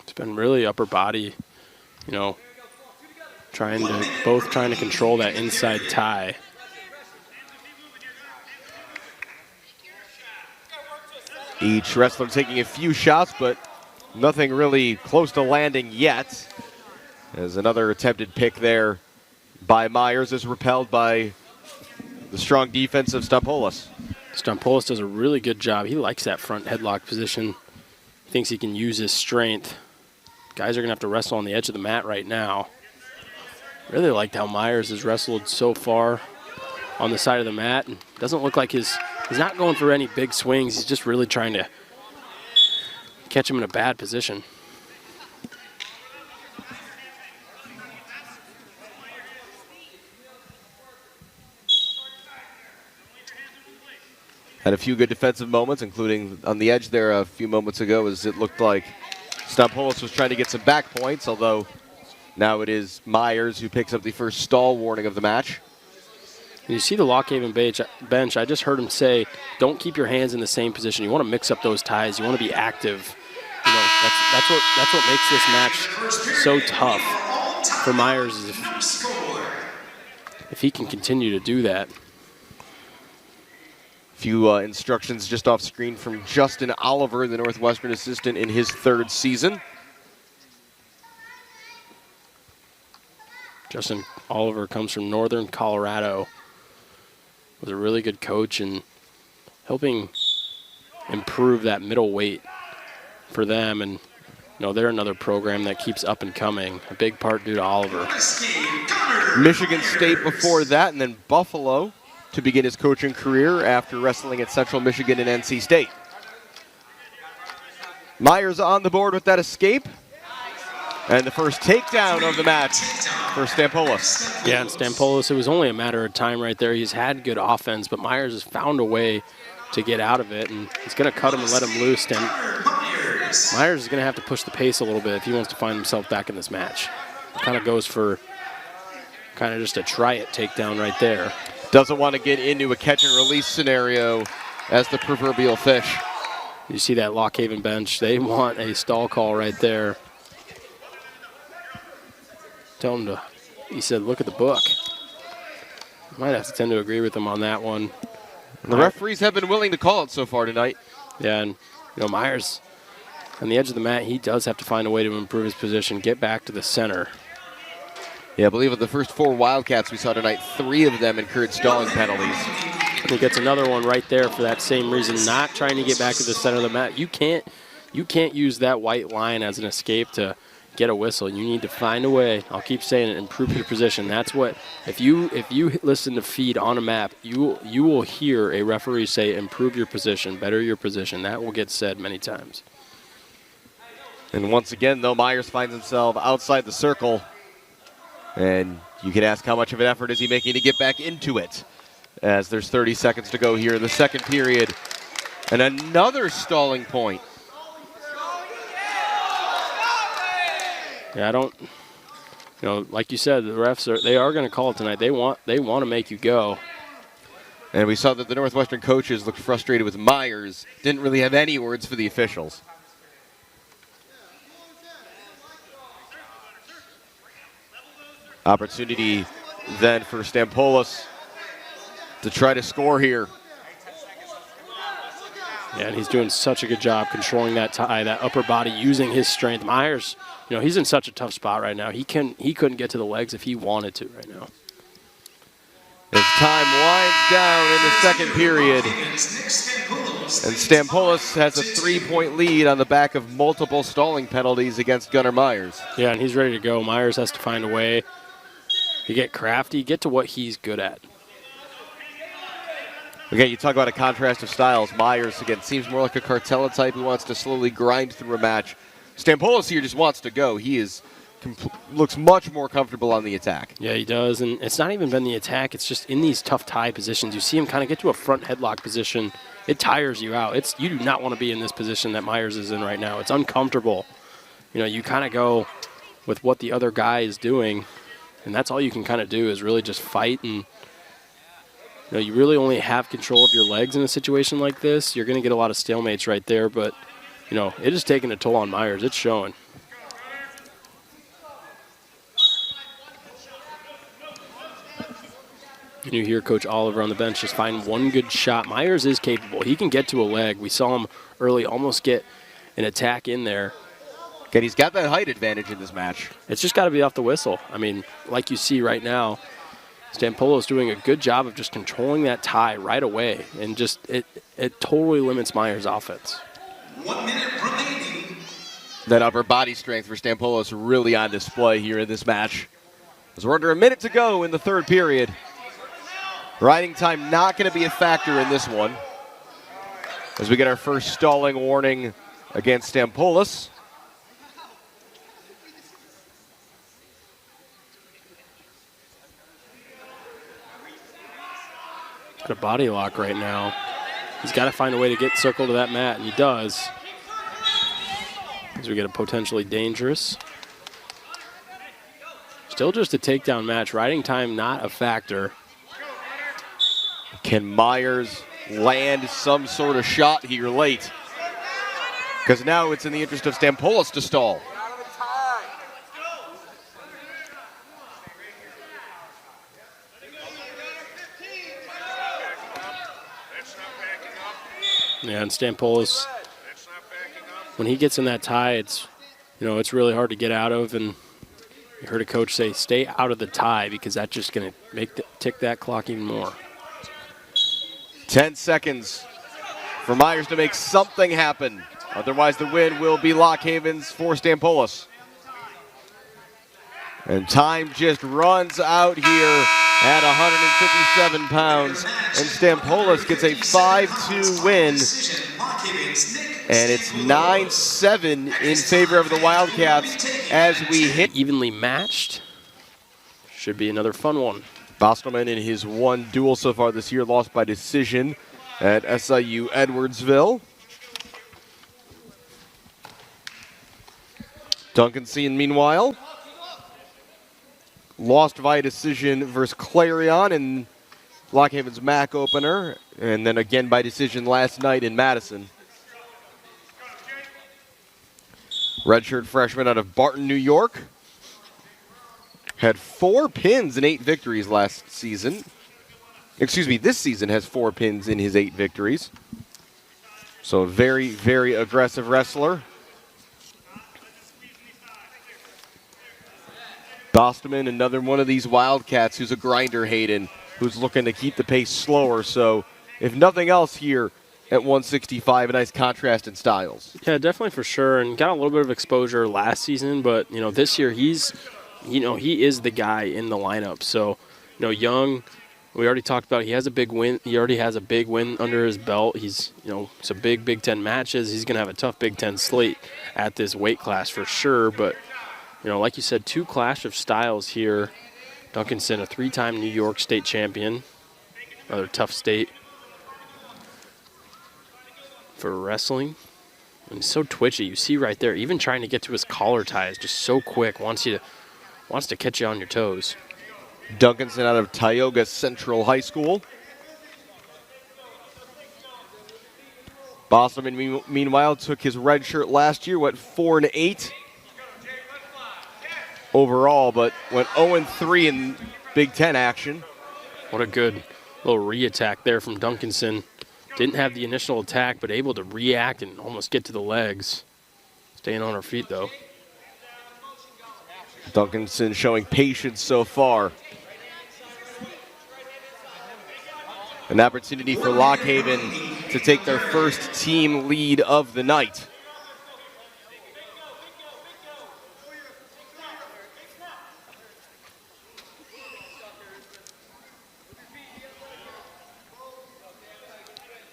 [SPEAKER 2] It's been really upper body, you know, trying to control that inside tie.
[SPEAKER 1] Each wrestler taking a few shots, but nothing really close to landing yet. As another attempted pick there by Myers is repelled by the strong defense of Stampolis.
[SPEAKER 2] Stampolis does a really good job. He likes that front headlock position. He thinks he can use his strength. Guys are going to have to wrestle on the edge of the mat right now. Really liked how Myers has wrestled so far on the side of the mat. And doesn't look like he's not going for any big swings. He's just really trying to catch him in a bad position.
[SPEAKER 1] Had a few good defensive moments, including on the edge there a few moments ago, as it looked like Stampolis was trying to get some back points, although now it is Myers who picks up the first stall warning of the match.
[SPEAKER 2] You see the Lock Haven bench. I just heard him say, don't keep your hands in the same position. You want to mix up those ties. You want to be active. You know, that's what makes this match so tough for Myers is if he can continue to do that.
[SPEAKER 1] Few instructions just off screen from Justin Oliver, the Northwestern assistant in his 3rd season.
[SPEAKER 2] Justin Oliver comes from Northern Colorado. Was a really good coach and helping improve that middle weight for them. And, you know, they're another program that keeps up and coming, a big part due to Oliver.
[SPEAKER 1] Michigan State before that, and then Buffalo to begin his coaching career after wrestling at Central Michigan and NC State. Myers on the board with that escape. And the first takedown of the match for Stampolis.
[SPEAKER 2] Yeah, and Stampolis, it was only a matter of time right there. He's had good offense, but Myers has found a way to get out of it, and he's going to cut him and let him loose. And Myers is going to have to push the pace a little bit if he wants to find himself back in this match. Kind of goes for kind of just a try-it takedown right there.
[SPEAKER 1] Doesn't want to get into a catch-and-release scenario as the proverbial fish.
[SPEAKER 2] You see that Lock Haven bench. They want a stall call right there. Tell him to, he said, look at the book. Might have to tend to agree with him on that one.
[SPEAKER 1] The referees have been willing to call it so far tonight.
[SPEAKER 2] Yeah, and you know, Myers on the edge of the mat, he does have to find a way to improve his position, get back to the center.
[SPEAKER 1] Yeah, I believe of the first 4 Wildcats we saw tonight, 3 of them incurred stalling penalties.
[SPEAKER 2] He gets another one right there for that same reason, not trying to get back to the center of the mat. You can't use that white line as an escape to get a whistle. You need to find a way. I'll keep saying it. Improve your position. That's what. If you listen to feed on a map, you will hear a referee say, "Improve your position, better your position." That will get said many times.
[SPEAKER 1] And once again, though, Myers finds himself outside the circle, and you can ask how much of an effort is he making to get back into it, as there's 30 seconds to go here in the second period, and another stalling point.
[SPEAKER 2] Yeah, I don't, you know, like you said, the refs are going to call it tonight. They want to make you go.
[SPEAKER 1] And we saw that the Northwestern coaches looked frustrated with Myers, didn't really have any words for the officials. Opportunity then for Stampolis to try to score here.
[SPEAKER 2] Yeah, and he's doing such a good job controlling that tie, that upper body, using his strength. Myers, you know, he's in such a tough spot right now. He couldn't get to the legs if he wanted to right now.
[SPEAKER 1] As time winds down in the second period, and Stampolis has a 3-point lead on the back of multiple stalling penalties against Gunnar Myers.
[SPEAKER 2] Yeah, and he's ready to go. Myers has to find a way to get crafty, get to what he's good at.
[SPEAKER 1] Again, you talk about a contrast of styles. Myers, again, seems more like a Cartella type who wants to slowly grind through a match. Stampolis here just wants to go. He looks much more comfortable on the attack.
[SPEAKER 2] Yeah, he does, and it's not even been the attack. It's just in these tough tie positions. You see him kind of get to a front headlock position. It tires you out. You do not want to be in this position that Myers is in right now. It's uncomfortable. You know, you kind of go with what the other guy is doing, and that's all you can kind of do is really just fight. And you know, you really only have control of your legs in a situation like this. You're going to get a lot of stalemates right there, but you know, it is taking a toll on Myers. It's showing. And you hear Coach Oliver on the bench just find one good shot. Myers is capable. He can get to a leg. We saw him early almost get an attack in there.
[SPEAKER 1] Okay, he's got that height advantage in this match.
[SPEAKER 2] It's just got to be off the whistle. I mean, like you see right now, Stampolis doing a good job of just controlling that tie right away. And just it totally limits Myers' offense.
[SPEAKER 3] 1 minute remaining.
[SPEAKER 1] That upper body strength for Stampolis really on display here in this match. As we're under a minute to go in the third period. Riding time not going to be a factor in this one. As we get our first stalling warning against Stampolis.
[SPEAKER 2] Got a body lock right now. He's got to find a way to get circled to that mat, and he does. As we get a potentially dangerous. Still just a takedown match. Riding time not a factor.
[SPEAKER 1] Can Myers land some sort of shot here late? Because now it's in the interest of Stampolis to stall.
[SPEAKER 2] Yeah, and Stampolis, when he gets in that tie, it's really hard to get out of. And you heard a coach say, stay out of the tie, because that's just going to tick that clock even more.
[SPEAKER 1] 10 seconds for Myers to make something happen. Otherwise, the win will be Lock Haven's for Stampolis. And time just runs out here at 157 pounds. And Stampolis gets a 5-2 win. And it's 9-7 in favor of the Wildcats as we hit.
[SPEAKER 2] Evenly matched. Should be another fun one.
[SPEAKER 1] Bostelman in his one duel so far this year lost by decision at SIU Edwardsville. Duncanson, meanwhile, lost via decision versus Clarion in Lock Haven's MAC opener, and then again by decision last night in Madison. Redshirt freshman out of Barton, New York. Had 4 pins and 8 victories last season. Excuse me, this season has 4 pins in his 8 victories. So a very, very aggressive wrestler. Bostelman, another one of these Wildcats who's a grinder, Hayden, who's looking to keep the pace slower. So if nothing else here at 165, a nice contrast in styles.
[SPEAKER 2] Yeah, definitely for sure. And got a little bit of exposure last season, but, this year he is the guy in the lineup. So, Young, we already talked about, he has a big win. He already has a big win under his belt. He's, some big Big Ten matches. He's going to have a tough Big Ten slate at this weight class for sure. But, like you said, 2 clash of styles here. Duncanson, a 3-time New York State champion. Another tough state for wrestling. And he's so twitchy. You see right there, even trying to get to his collar tie is just so quick. Wants to catch you on your toes.
[SPEAKER 1] Duncanson out of Tioga Central High School. Bostelman, meanwhile, took his red shirt last year, went 4-8 overall, but went 0-3 in Big Ten action.
[SPEAKER 2] What a good little re-attack there from Duncanson. Didn't have the initial attack, but able to react and almost get to the legs. Staying on her feet, though.
[SPEAKER 1] Duncanson showing patience so far. An opportunity for Lock Haven to take their first team lead of the night.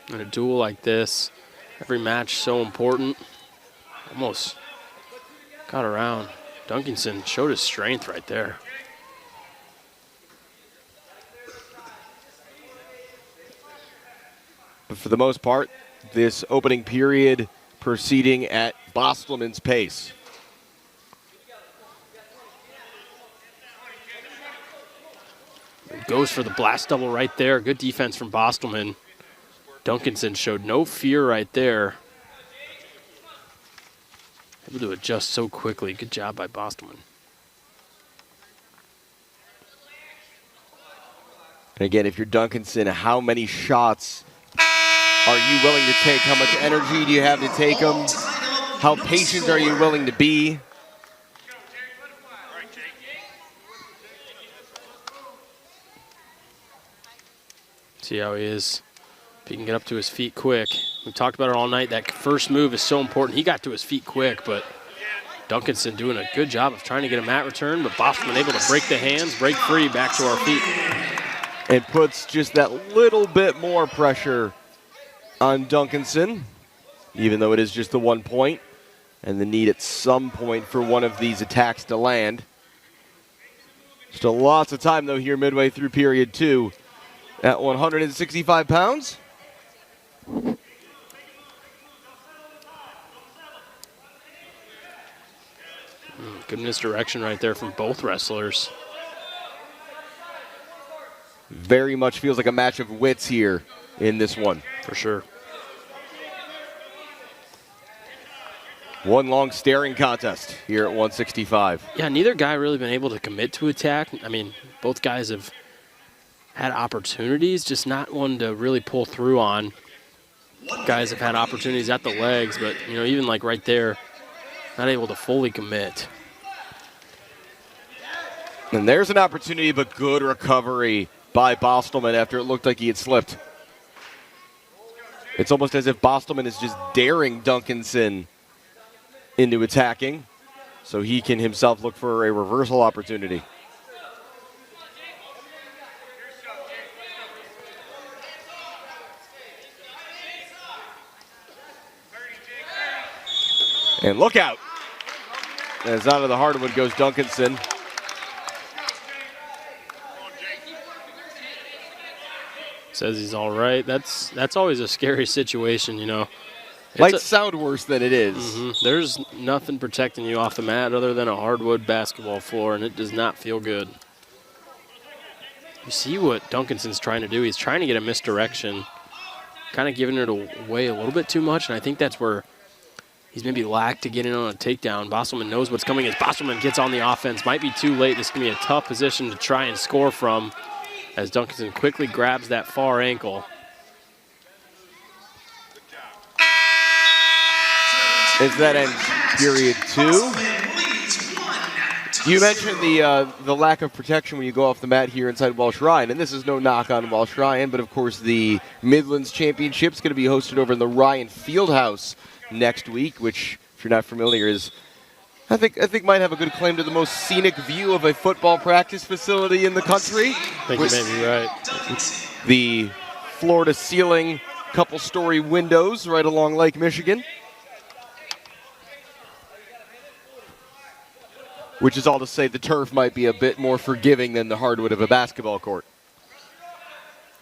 [SPEAKER 2] In a duel like this, every match so important. Almost got around. Duncanson showed his strength right there.
[SPEAKER 1] But for the most part, this opening period proceeding at Bostelman's pace.
[SPEAKER 2] Goes for the blast double right there. Good defense from Bostelman. Duncanson showed no fear right there. Able to adjust so quickly. Good job by Bostelman.
[SPEAKER 1] And again, if you're Duncanson, how many shots are you willing to take? How much energy do you have to take them? How patient are you willing to be?
[SPEAKER 2] See how he is. If he can get up to his feet quick. We've talked about it all night. That first move is so important. He got to his feet quick, but Duncanson doing a good job of trying to get a mat return, but Bostelman able to break the hands, break free, back to our feet.
[SPEAKER 1] And puts just that little bit more pressure on Duncanson, even though it is just the 1 point, and the need at some point for one of these attacks to land. Still lots of time, though, here midway through period 2 at 165 pounds.
[SPEAKER 2] Good misdirection right there from both wrestlers.
[SPEAKER 1] Very much feels like a match of wits here in this one.
[SPEAKER 2] For sure.
[SPEAKER 1] One long staring contest here at 165.
[SPEAKER 2] Yeah, neither guy really been able to commit to attack. I mean, both guys have had opportunities, just not one to really pull through on. Guys have had opportunities at the legs, but, you know, even like right there, not able to fully commit.
[SPEAKER 1] And there's an opportunity, but good recovery by Bostelman after it looked like he had slipped. It's almost as if Bostelman is just daring Duncanson into attacking, so he can himself look for a reversal opportunity. And look out. As out of the hardwood goes Duncanson.
[SPEAKER 2] Says he's all right. That's always a scary situation, you know.
[SPEAKER 1] Might sound worse than it is.
[SPEAKER 2] There's nothing protecting you off the mat other than a hardwood basketball floor, and it does not feel good. You see what Duncanson's trying to do. He's trying to get a misdirection, kind of giving it away a little bit too much, and I think that's where he's maybe lacked to get in on a takedown. Bostelman knows what's coming as Bostelman gets on the offense. Might be too late. This is going to be a tough position to try and score from as Duncanson quickly grabs that far ankle.
[SPEAKER 1] Is that ends period 2? You mentioned the lack of protection when you go off the mat here inside Welsh Ryan, and this is no knock on Welsh Ryan, but of course the Midlands Championship is going to be hosted over in the Ryan Fieldhouse next week, which, if you're not familiar, is I think might have a good claim to the most scenic view of a football practice facility in the country.
[SPEAKER 2] I think you may be right.
[SPEAKER 1] The floor-to-ceiling couple-story windows right along Lake Michigan. Which is all to say the turf might be a bit more forgiving than the hardwood of a basketball court.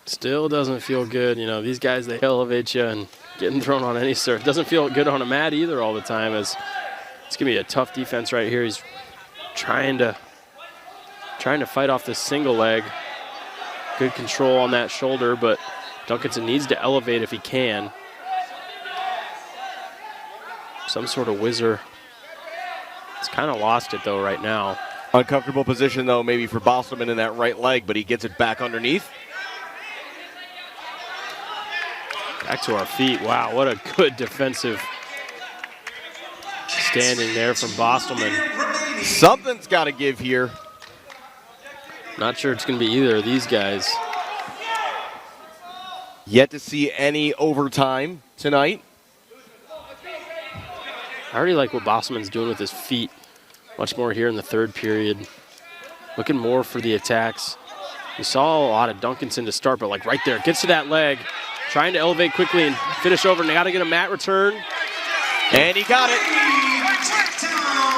[SPEAKER 2] Still doesn't feel good. You know, these guys, they elevate you, and getting thrown on any surf doesn't feel good on a mat either all the time. As it's going to be a tough defense right here. He's trying to fight off this single leg. Good control on that shoulder, but Duncanson needs to elevate if he can. Some sort of whizzer. He's kind of lost it, though, right now.
[SPEAKER 1] Uncomfortable position, though, maybe for Bostelman in that right leg, but he gets it back underneath.
[SPEAKER 2] Back to our feet. Wow, what a good defensive standing there from Bostelman.
[SPEAKER 1] Something's got to give here.
[SPEAKER 2] Not sure it's going to be either of these guys.
[SPEAKER 1] Yet to see any overtime tonight.
[SPEAKER 2] I already like what Bostelman's doing with his feet. Much more here in the third period. Looking more for the attacks. We saw a lot of Duncanson to start, but like right there, gets to that leg. Trying to elevate quickly and finish over. And they got to get a mat return.
[SPEAKER 1] And he got it.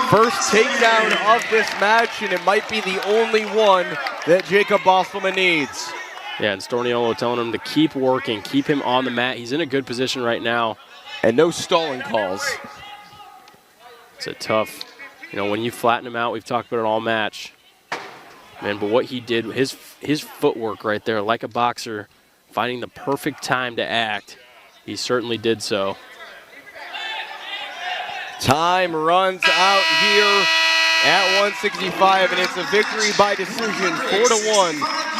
[SPEAKER 1] First takedown of this match, and it might be the only one that Jacob Bostelman needs.
[SPEAKER 2] Yeah, and Storniolo telling him to keep working, keep him on the mat. He's in a good position right now.
[SPEAKER 1] And no stalling calls.
[SPEAKER 2] It's a tough, you know, when you flatten him out, we've talked about it all match. Man, but what he did, his footwork right there, like a boxer, finding the perfect time to act, he certainly did so.
[SPEAKER 1] Time runs out here at 165, and it's a victory by decision, 4-1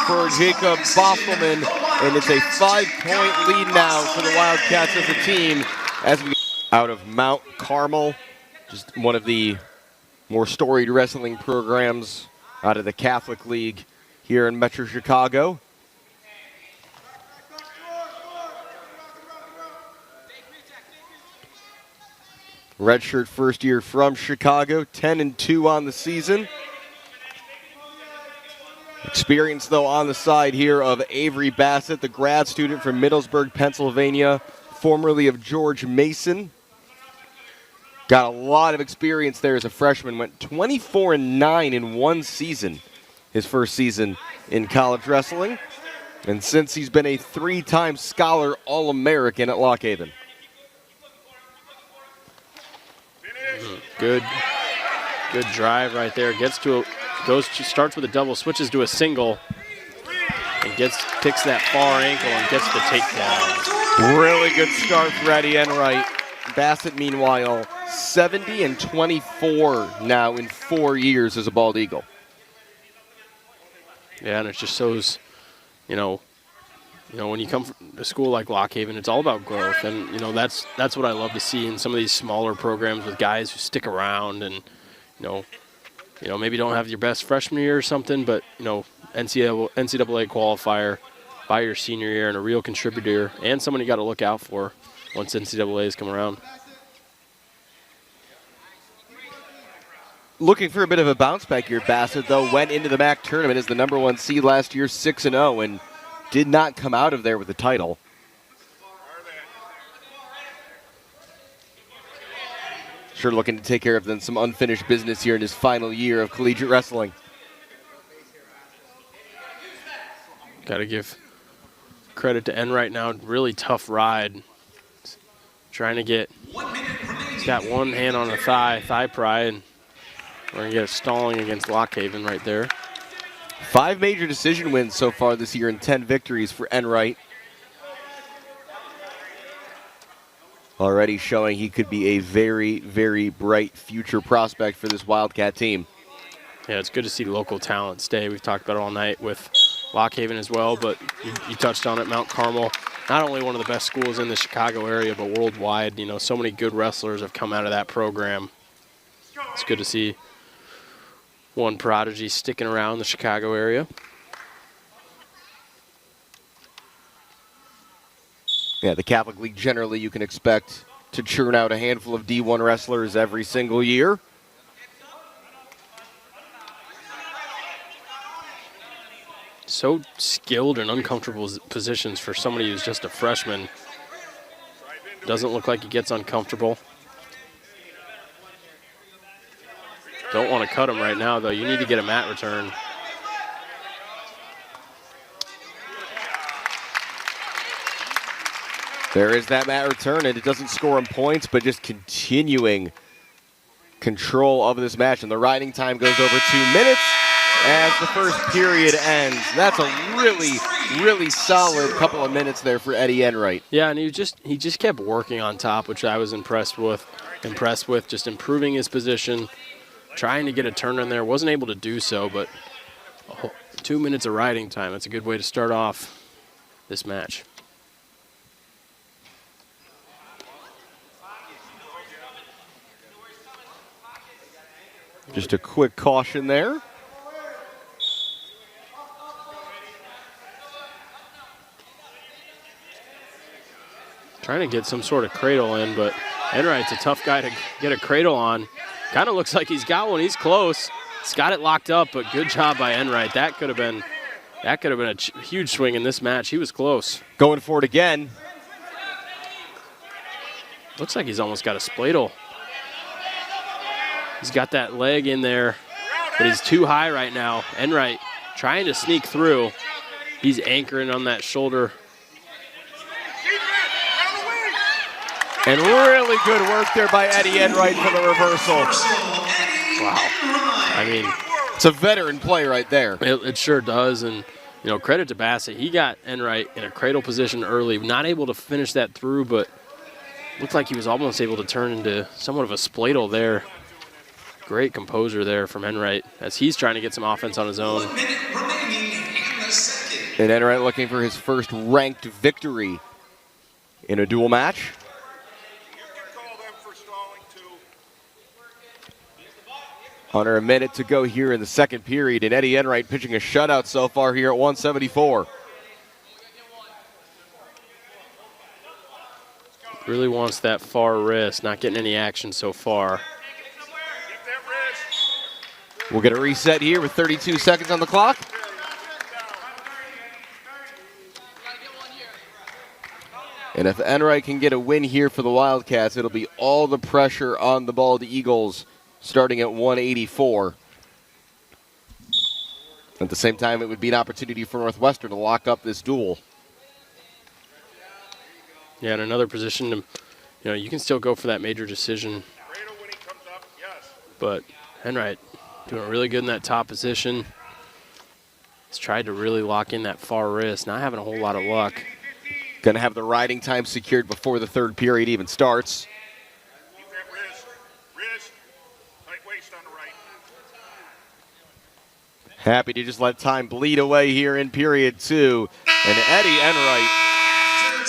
[SPEAKER 1] for Jacob Bostelman, and it's a 5-point lead now for the Wildcats as a team as we out of Mount Carmel. Just one of the more storied wrestling programs out of the Catholic League here in Metro Chicago. Redshirt first year from Chicago, 10-2 on the season. Experience, though, on the side here of Avery Bassett, the grad student from Middlesburg, Pennsylvania, formerly of George Mason. Got a lot of experience there as a freshman. Went 24-9 in one season, his first season in college wrestling. And since he's been a 3-time Scholar All-American at Lock Haven.
[SPEAKER 2] Good drive right there. Starts with a double, switches to a single, and picks that far ankle and gets the takedown.
[SPEAKER 1] Really good start for Eddie Enright. Bassett, meanwhile, 70-24 now in 4 years as a bald eagle.
[SPEAKER 2] Yeah, and it just shows, when you come from a school like Lock Haven, it's all about growth, and that's what I love to see in some of these smaller programs with guys who stick around and maybe don't have your best freshman year or something, but NCAA qualifier by your senior year and a real contributor and someone you got to look out for once NCAAs come around.
[SPEAKER 1] Looking for a bit of a bounce back here, Bassett, though, went into the MAC tournament as the #1 seed last year, 6-0, and did not come out of there with the title. Sure looking to take care of some unfinished business here in his final year of collegiate wrestling.
[SPEAKER 2] Got to give credit to Enright now. Really tough ride. Trying to get, he's got one hand on the thigh pry, and we're going to get it stalling against Lock Haven right there.
[SPEAKER 1] 5 major decision wins so far this year and 10 victories for Enright. Already showing he could be a very, very bright future prospect for this Wildcat team.
[SPEAKER 2] Yeah, it's good to see local talent stay. We've talked about it all night with Lock Haven as well, but you touched on it, Mount Carmel. Not only one of the best schools in the Chicago area, but worldwide. So many good wrestlers have come out of that program. It's good to see one prodigy sticking around the Chicago area.
[SPEAKER 1] Yeah, the Catholic League generally you can expect to churn out a handful of D1 wrestlers every single year.
[SPEAKER 2] So skilled and uncomfortable positions for somebody who's just a freshman. Doesn't look like he gets uncomfortable. Don't want to cut him right now, though. You need to get a mat return.
[SPEAKER 1] There is that mat return, and it doesn't score him points, but just continuing control of this match. And the riding time goes over 2 minutes as the first period ends. That's a really, really solid couple of minutes there for Eddie Enright.
[SPEAKER 2] Yeah, and he just kept working on top, which I was impressed with, just improving his position, trying to get a turn in there. Wasn't able to do so, but 2 minutes of riding time. That's a good way to start off this match.
[SPEAKER 1] Just a quick caution there.
[SPEAKER 2] Trying to get some sort of cradle in, but Enright's a tough guy to get a cradle on. Kind of looks like he's got one. He's close. He's got it locked up, but good job by Enright. That could have been a huge swing in this match. He was close.
[SPEAKER 1] Going for it again.
[SPEAKER 2] Looks like he's almost got a spladle. He's got that leg in there, but he's too high right now. Enright trying to sneak through. He's anchoring on that shoulder.
[SPEAKER 1] And really good work there by Eddie Enright for the reversal.
[SPEAKER 2] Wow. I mean,
[SPEAKER 1] it's a veteran play right there.
[SPEAKER 2] It sure does. And, credit to Bassett. He got Enright in a cradle position early. Not able to finish that through, but looked like he was almost able to turn into somewhat of a spladle there. Great composure there from Enright as he's trying to get some offense on his own.
[SPEAKER 3] 1 minute remaining in the second.
[SPEAKER 1] And Enright looking for his first ranked victory in a dual match. Under a minute to go here in the second period, and Eddie Enright pitching a shutout so far here at 174.
[SPEAKER 2] Really wants that far wrist, not getting any action so far.
[SPEAKER 1] We'll get a reset here with 32 seconds on the clock. And if Enright can get a win here for the Wildcats, it'll be all the pressure on the Bald Eagles starting at 184. At the same time, it would be an opportunity for Northwestern to lock up this duel.
[SPEAKER 2] Yeah, in another position, you can still go for that major decision. But Enright doing really good in that top position. He's tried to really lock in that far wrist, not having a whole lot of luck.
[SPEAKER 1] Going to have the riding time secured before the third period even starts. Happy to just let time bleed away here in period 2. And Eddie Enright,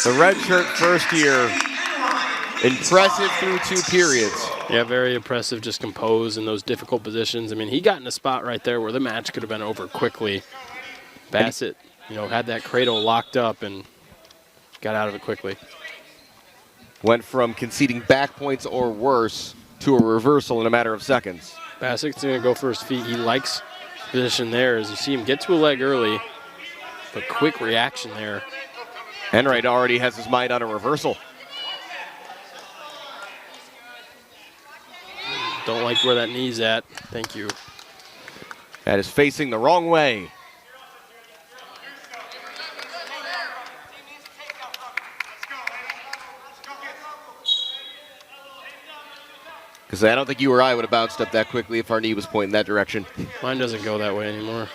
[SPEAKER 1] the redshirt first year, impressive through 2 periods.
[SPEAKER 2] Yeah, very impressive, just composed in those difficult positions. I mean, he got in a spot right there where the match could have been over quickly. Bassett, had that cradle locked up and got out of it quickly.
[SPEAKER 1] Went from conceding back points or worse to a reversal in a matter of seconds.
[SPEAKER 2] Bassett's going to go for his feet. He likes position there as you see him get to a leg early, but quick reaction there.
[SPEAKER 1] Enright already has his mind on a reversal.
[SPEAKER 2] Don't like where that knee's at. Thank you.
[SPEAKER 1] That is facing the wrong way. Because I don't think you or I would have bounced up that quickly if our knee was pointing that direction.
[SPEAKER 2] Mine doesn't go that way anymore.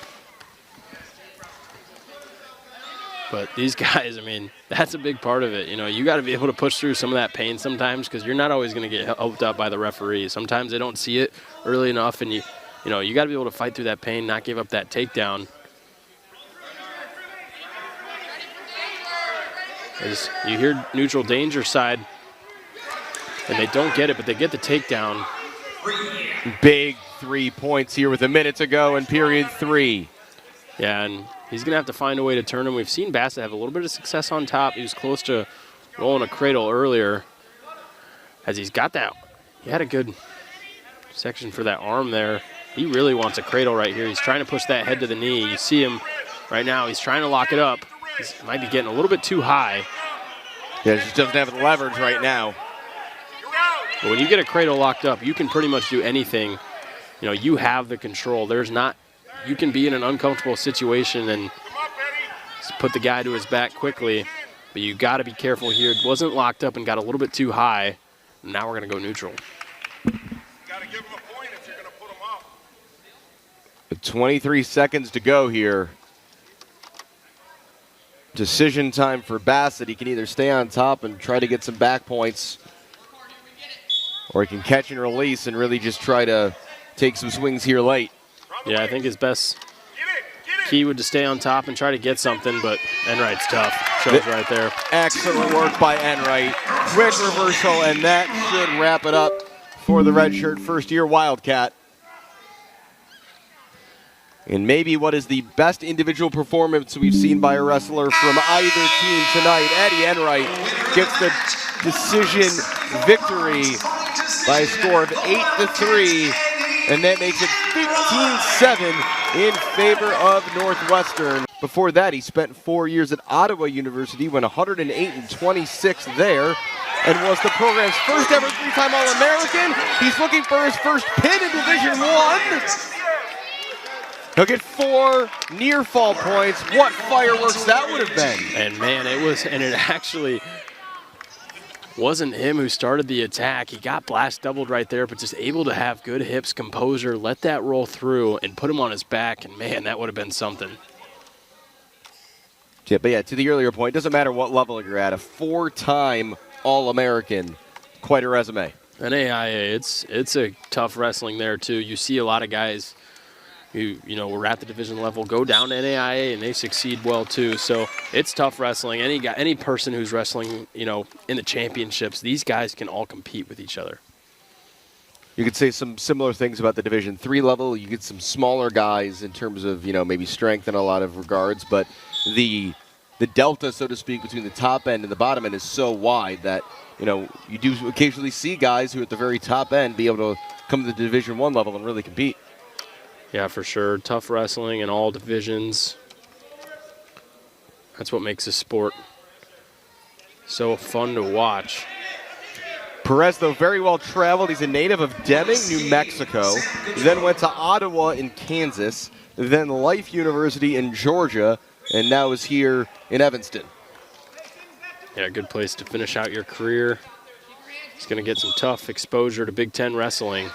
[SPEAKER 2] But these guys, I mean, that's a big part of it. You got to be able to push through some of that pain sometimes because you're not always going to get helped out by the referee. Sometimes they don't see it early enough, and you got to be able to fight through that pain, not give up that takedown. As you hear neutral danger side, and they don't get it, but they get the takedown.
[SPEAKER 1] Big 3 points here with a minute to go in period 3.
[SPEAKER 2] Yeah, and he's going to have to find a way to turn him. We've seen Bassett have a little bit of success on top. He was close to rolling a cradle earlier. As he's got that, he had a good section for that arm there. He really wants a cradle right here. He's trying to push that head to the knee. You see him right now. He's trying to lock it up. He might be getting a little bit too high.
[SPEAKER 1] Yeah, he just doesn't have the leverage right now.
[SPEAKER 2] But when you get a cradle locked up, you can pretty much do anything. You have the control. You can be in an uncomfortable situation and put the guy to his back quickly, but you got to be careful here. It wasn't locked up and got a little bit too high. Now we're going to go neutral.
[SPEAKER 4] You got to give him a point if you're going to put him up.
[SPEAKER 1] 23 seconds to go here. Decision time for Bassett. He can either stay on top and try to get some back points, or he can catch and release and really just try to take some swings here late.
[SPEAKER 2] Yeah, I think his best key would to stay on top and try to get something, but Enright's tough. Shows right there.
[SPEAKER 1] Excellent work by Enright. Quick reversal, and that should wrap it up for the redshirt first-year Wildcat. And maybe what is the best individual performance we've seen by a wrestler from either team tonight. Eddie Enright gets the decision victory by a score of 8-3, and that makes it 15-7 in favor of Northwestern. Before that, he spent 4 years at Ottawa University, went 108-26 there, and was the program's first ever 3-time All-American. He's looking for his first pin in Division I. He'll get 4 near fall points. What fireworks that would have been.
[SPEAKER 2] And man, it actually wasn't him who started the attack. He got blast doubled right there, but just able to have good hips, composure, let that roll through and put him on his back. And man, that would have been something.
[SPEAKER 1] Yeah, but yeah, to the earlier point, doesn't matter what level you're at, a 4-time All-American, quite a resume.
[SPEAKER 2] NAIA, it's a tough wrestling there too. You see a lot of guys who were at the division level go down to NAIA and they succeed well too. So it's tough wrestling. Any person who's wrestling, in the championships, these guys can all compete with each other.
[SPEAKER 1] You could say some similar things about the Division III level. You get some smaller guys in terms of, maybe strength in a lot of regards, but the delta, so to speak, between the top end and the bottom end is so wide that, you do occasionally see guys who at the very top end be able to come to the Division I level and really compete.
[SPEAKER 2] Yeah, for sure. Tough wrestling in all divisions. That's what makes this sport so fun to watch.
[SPEAKER 1] Perez, though, very well traveled. He's a native of Deming, New Mexico. Then went to Ottawa in Kansas. Then Life University in Georgia. And now is here in Evanston.
[SPEAKER 2] Yeah, good place to finish out your career. He's going to get some tough exposure to Big Ten wrestling.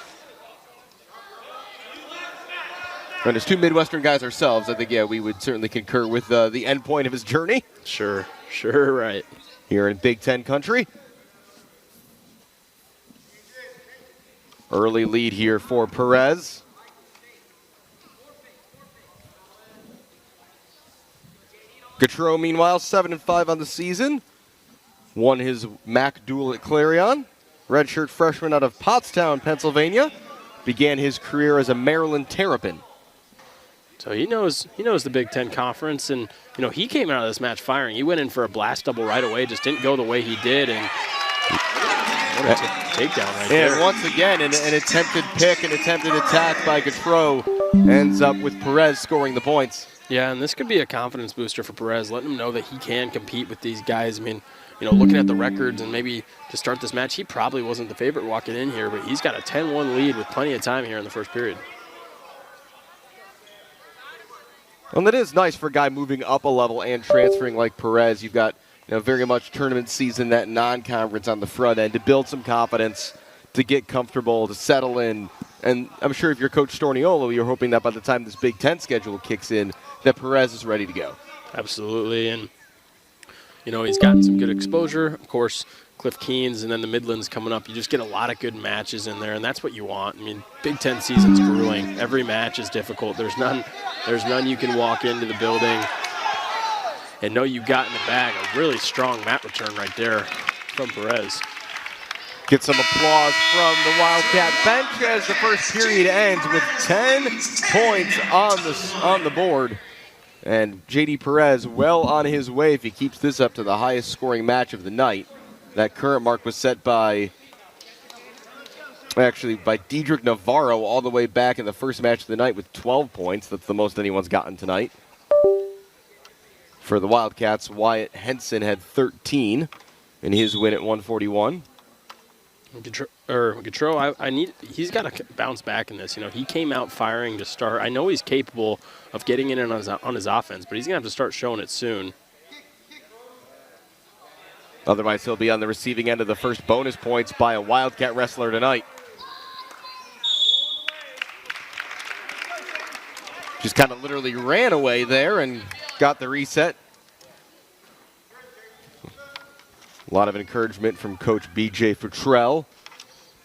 [SPEAKER 1] And as two Midwestern guys ourselves, I think, yeah, we would certainly concur with the end point of his journey
[SPEAKER 2] Sure, right.
[SPEAKER 1] here in Big Ten country. Early lead here for Perez. Gautreau, meanwhile, 7-5 on the season. Won his MAC duel at Clarion. Redshirt freshman out of Pottstown, Pennsylvania. Began his career as a Maryland Terrapin.
[SPEAKER 2] So he knows the Big Ten Conference, and he came out of this match firing. He went in for a blast double right away, just didn't go the way he did, and what a takedown right there.
[SPEAKER 1] And once again, an attempted pick, an attempted attack by Gautreau ends up with Perez scoring the points.
[SPEAKER 2] Yeah, and this could be a confidence booster for Perez, letting him know that he can compete with these guys. I mean, looking at the records and maybe to start this match, he probably wasn't the favorite walking in here, but he's got a 10-1 lead with plenty of time here in the first period.
[SPEAKER 1] Well, it is nice for a guy moving up a level and transferring like Perez. You've got very much tournament season, that non-conference on the front end, to build some confidence, to get comfortable, to settle in. And I'm sure if you're Coach Storniolo, you're hoping that by the time this Big Ten schedule kicks in, that Perez is ready to go.
[SPEAKER 2] Absolutely, and he's gotten some good exposure. Of course, Cliff Keenes and then the Midlands coming up. You just get a lot of good matches in there, and that's what you want. I mean, Big Ten season's grueling. Every match is difficult. There's none you can walk into the building and know you got in the bag. A really strong mat return right there from Perez.
[SPEAKER 1] Get some applause from the Wildcat bench as the first period ends with 10 points on the board. And J.D. Perez well on his way if he keeps this up to the highest scoring match of the night. That current mark was set by Diedrich Navarro all the way back in the first match of the night with 12 points. That's the most anyone's gotten tonight. For the Wildcats, Wyatt Henson had 13 in his win at 141.
[SPEAKER 2] Gautreau, he's got to bounce back in this. He came out firing to start. I know he's capable of getting in on his offense, but he's going to have to start showing it soon.
[SPEAKER 1] Otherwise, he'll be on the receiving end of the first bonus points by a Wildcat wrestler tonight. Just kind of literally ran away there and got the reset. A lot of encouragement from Coach B.J. Futrell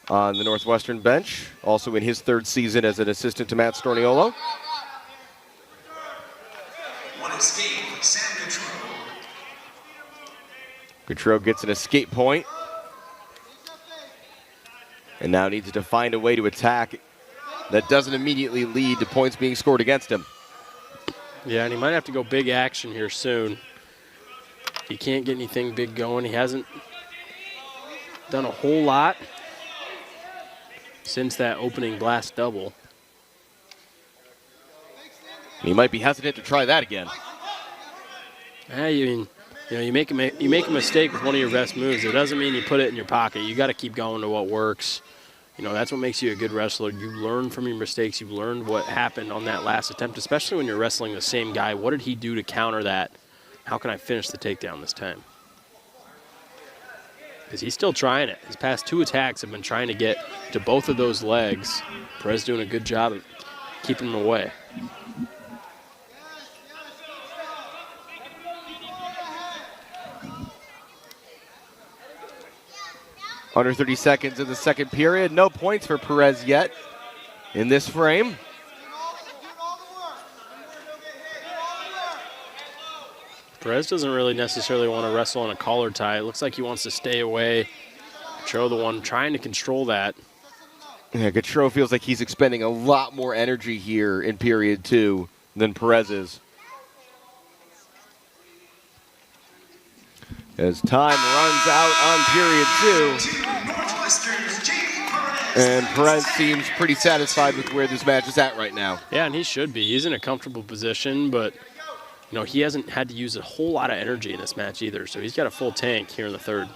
[SPEAKER 1] on the Northwestern bench, also in his third season as an assistant to Matt Storniolo.
[SPEAKER 3] One escape for Sam Gautreau.
[SPEAKER 1] Gautreau gets an escape point and now needs to find a way to attack that doesn't immediately lead to points being scored against him.
[SPEAKER 2] Yeah, and he might have to go big action here soon. He can't get anything big going. He hasn't done a whole lot since that opening blast double.
[SPEAKER 1] He might be hesitant to try that again.
[SPEAKER 2] You make a mistake with one of your best moves. It doesn't mean you put it in your pocket. You got to keep going to what works. That's what makes you a good wrestler. You learn from your mistakes. You learned what happened on that last attempt, especially when you're wrestling the same guy. What did he do to counter that? How can I finish the takedown this time? Because he's still trying it. His past two attacks have been trying to get to both of those legs. Perez doing a good job of keeping him away.
[SPEAKER 1] Under 30 seconds in the second period. No points for Perez yet in this frame.
[SPEAKER 2] Perez doesn't really necessarily want to wrestle on a collar tie. It looks like he wants to stay away. Gautreau, the one trying to control that.
[SPEAKER 1] Yeah, Gautreau feels like he's expending a lot more energy here in period two than Perez is. As time runs out on period two. And Perez seems pretty satisfied with where this match is at right now.
[SPEAKER 2] Yeah, and he should be. He's in a comfortable position, but he hasn't had to use a whole lot of energy in this match either, so he's got a full tank here in the third.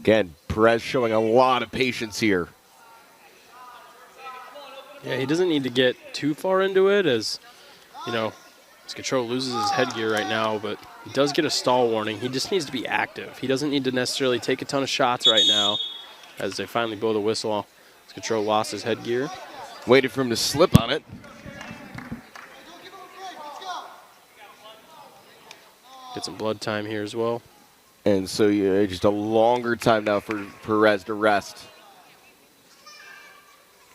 [SPEAKER 1] Again, Perez showing a lot of patience here.
[SPEAKER 2] Yeah, he doesn't need to get too far into it as, you know, Gautreau loses his headgear right now, but he does get a stall warning. He just needs to be active. He doesn't need to necessarily take a ton of shots right now as they finally blow the whistle. Gautreau lost his headgear.
[SPEAKER 1] Waited for him to slip on it.
[SPEAKER 2] Get some blood time here as well.
[SPEAKER 1] And so just a longer time now for Perez to rest.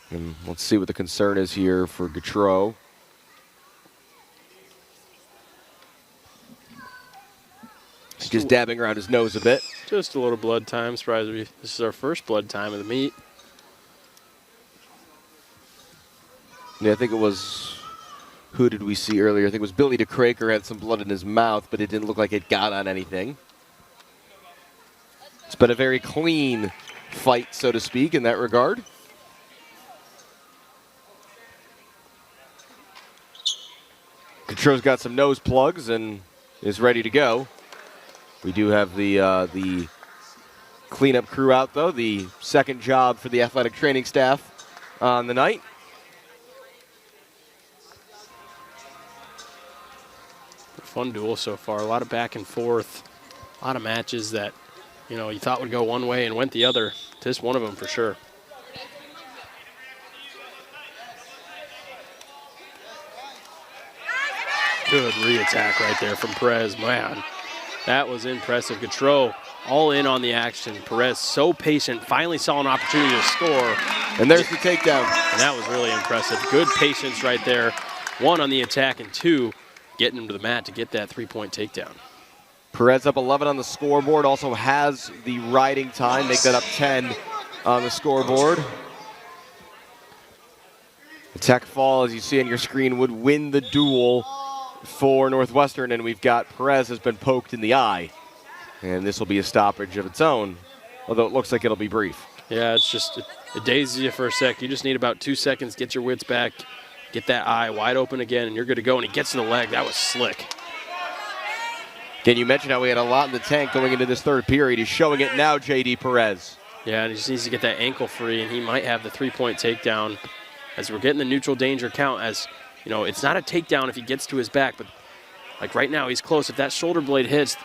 [SPEAKER 1] And let's see what the concern is here for Gautreau. Just dabbing around his nose a bit.
[SPEAKER 2] Just a little blood time. Surprised me. This is our first blood time of the meet.
[SPEAKER 1] Yeah, I think it was, who did we see earlier? I think it was Billy DeCraker had some blood in his mouth, but it didn't look like it got on anything. It's been a very clean fight, so to speak, in that regard. Gautreau's got some nose plugs and is ready to go. We do have the cleanup crew out, though, the second job for the athletic training staff on the night.
[SPEAKER 2] Fun duel so far. A lot of back and forth. A lot of matches that, you know, you thought would go one way and went the other. This one of them for sure. Good re-attack right there from Perez. Man, that was impressive. Gautreau all in on the action. Perez so patient, finally saw an opportunity to score.
[SPEAKER 1] And there's the takedown.
[SPEAKER 2] And that was really impressive. Good patience right there. One on the attack and two getting him to the mat to get that three-point takedown.
[SPEAKER 1] Perez up 11 on the scoreboard, also has the riding time, make that up 10 on the scoreboard. The tech fall, as you see on your screen, would win the duel for Northwestern, and we've got Perez has been poked in the eye. And this will be a stoppage of its own, although it looks like it'll be brief.
[SPEAKER 2] Yeah, it's just, it dazes you for a sec. You just need about 2 seconds, get your wits back, get that eye wide open again, and you're good to go. And he gets in the leg. That was slick.
[SPEAKER 1] Again, you mentioned how we had a lot in the tank going into this third period. He's showing it now, J.D. Perez.
[SPEAKER 2] Yeah, and he just needs to get that ankle free, and he might have the three-point takedown as we're getting the neutral danger count. As, you know, it's not a takedown if he gets to his back, but like right now he's close. If that shoulder blade hits,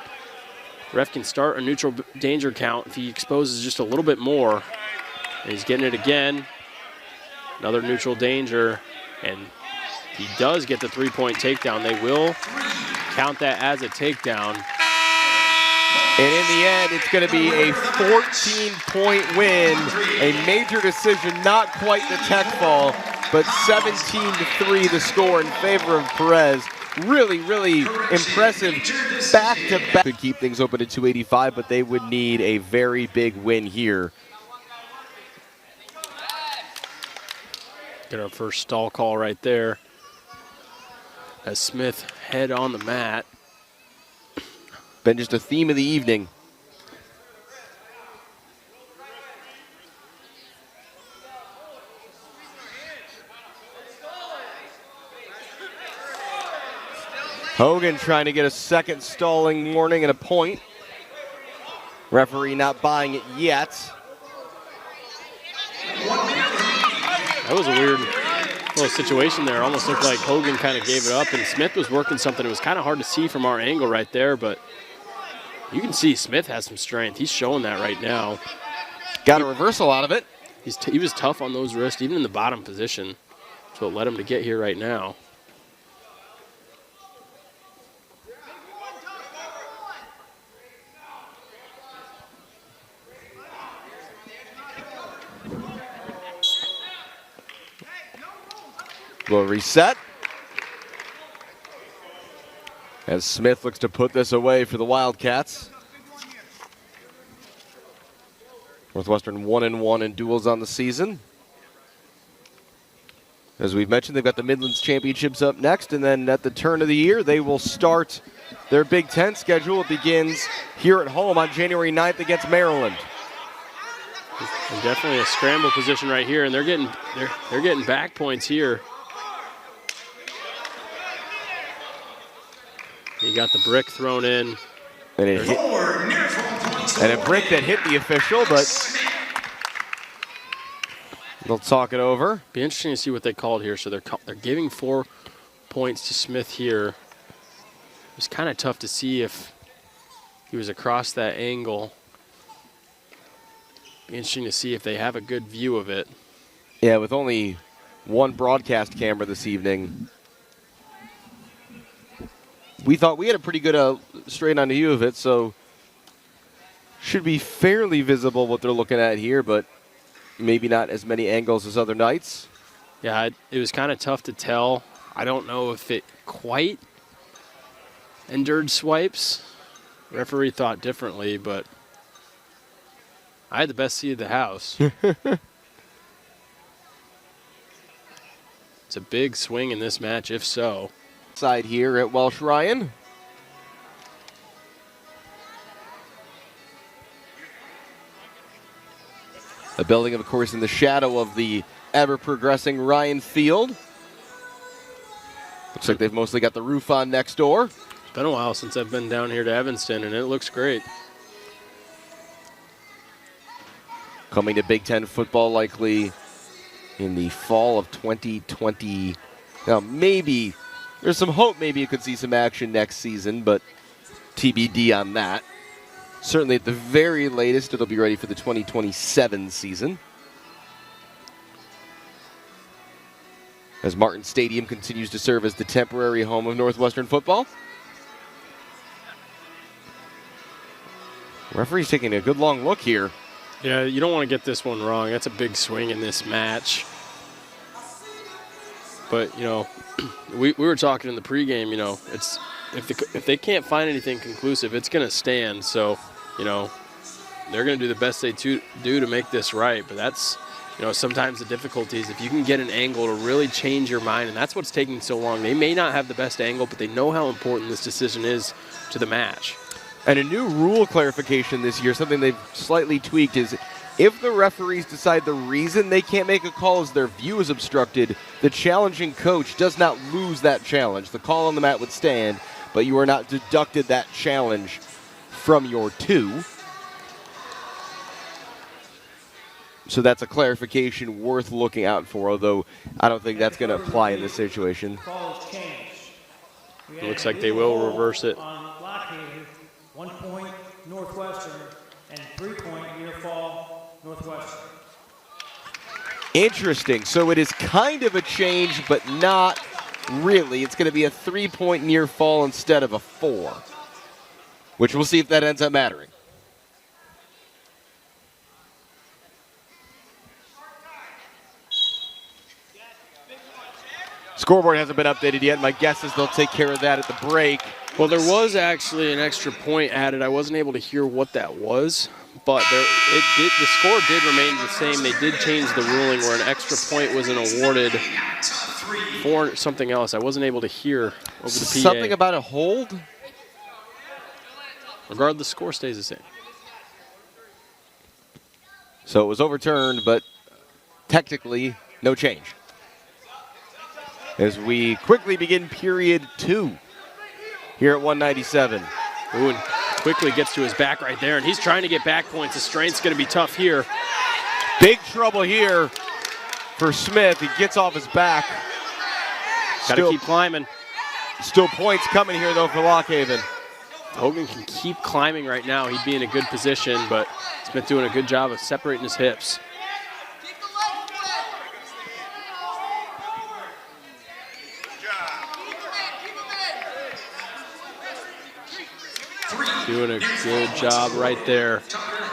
[SPEAKER 2] ref can start a neutral danger count if he exposes just a little bit more. And he's getting it again. Another neutral danger. And he does get the three-point takedown. They will count that as a takedown.
[SPEAKER 1] And in the end, it's going to be a 14-point win. A major decision, not quite the tech fall, but 17-3 the score in favor of Perez. Really, really impressive back-to-back. Could keep things open at 285, but they would need a very big win here.
[SPEAKER 2] Get our first stall call right there. As Smith head on the mat.
[SPEAKER 1] Been just a theme of the evening. Hogan trying to get a second stalling warning and a point. Referee not buying it yet.
[SPEAKER 2] That was a weird little situation there. Almost looked like Hogan kind of gave it up, and Smith was working something. It was kind of hard to see from our angle right there, but you can see Smith has some strength. He's showing that right now.
[SPEAKER 1] Got a reversal out of it.
[SPEAKER 2] He was tough on those wrists, even in the bottom position. So it led him to get here right now.
[SPEAKER 1] Will reset. As Smith looks to put this away for the Wildcats. Northwestern 1-1 in duels on the season. As we've mentioned, they've got the Midlands Championships up next, and then at the turn of the year, they will start their Big Ten schedule. It begins here at home on January 9th against Maryland.
[SPEAKER 2] And definitely a scramble position right here, and they're getting back points here. You got the brick thrown in.
[SPEAKER 1] And it hit, and a brick that hit the official, but they'll talk it over.
[SPEAKER 2] Be interesting to see what they called here. So they're giving 4 points to Smith here. It's kind of tough to see if he was across that angle. Be interesting to see if they have a good view of it.
[SPEAKER 1] Yeah, with only one broadcast camera this evening, we thought we had a pretty good straight on view of it, so should be fairly visible what they're looking at here, but maybe not as many angles as other nights.
[SPEAKER 2] Yeah, it was kind of tough to tell. I don't know if it quite endured swipes. Referee thought differently, but I had the best seat of the house. It's a big swing in this match, if so.
[SPEAKER 1] Side here at Welsh Ryan. A building, of course, in the shadow of the ever-progressing Ryan Field. Looks like they've mostly got the roof on next door.
[SPEAKER 2] It's been a while since I've been down here to Evanston, and it looks great.
[SPEAKER 1] Coming to Big Ten football likely in the fall of 2020. Now, maybe there's some hope maybe you could see some action next season, but TBD on that. Certainly at the very latest, it'll be ready for the 2027 season. As Martin Stadium continues to serve as the temporary home of Northwestern football. Referee's taking a good long look here.
[SPEAKER 2] Yeah, you don't want to get this one wrong. That's a big swing in this match. But, you know, we were talking in the pregame, you know, it's if they can't find anything conclusive, it's going to stand. So, you know, they're going to do the best they do to make this right. But that's, you know, sometimes the difficulty is if you can get an angle to really change your mind, and that's what's taking so long. They may not have the best angle, but they know how important this decision is to the match.
[SPEAKER 1] And a new rule clarification this year, something they've slightly tweaked, is if the referees decide the reason they can't make a call is their view is obstructed, the challenging coach does not lose that challenge. The call on the mat would stand, but you are not deducted that challenge from your 2. So that's a clarification worth looking out for, although I don't think that's going to apply in this situation.
[SPEAKER 2] It looks like they will reverse it.
[SPEAKER 5] 1 point Northwestern and 3 point near fall Northwestern.
[SPEAKER 1] Interesting. So it is kind of a change, but not really. It's going to be a 3 point near fall instead of a 4, which we'll see if that ends up mattering. Scoreboard hasn't been updated yet. My guess is they'll take care of that at the break.
[SPEAKER 2] Well, there was actually an extra point added. I wasn't able to hear what that was, but the score did remain the same. They did change the ruling where an extra point wasn't awarded for something else. I wasn't able to hear over the PA.
[SPEAKER 1] Something about a hold?
[SPEAKER 2] Regardless, the score stays the same.
[SPEAKER 1] So it was overturned, but technically no change. As we quickly begin period 2 here at 197.
[SPEAKER 2] Ooh, and quickly gets to his back right there, and he's trying to get back points. The strain's going to be tough here.
[SPEAKER 1] Big trouble here for Smith. He gets off his back.
[SPEAKER 2] Got to keep climbing.
[SPEAKER 1] Still points coming here, though, for Lockhaven.
[SPEAKER 2] Hogan can keep climbing right now. He'd be in a good position, but Smith doing a good job of separating his hips. Doing a good job right there,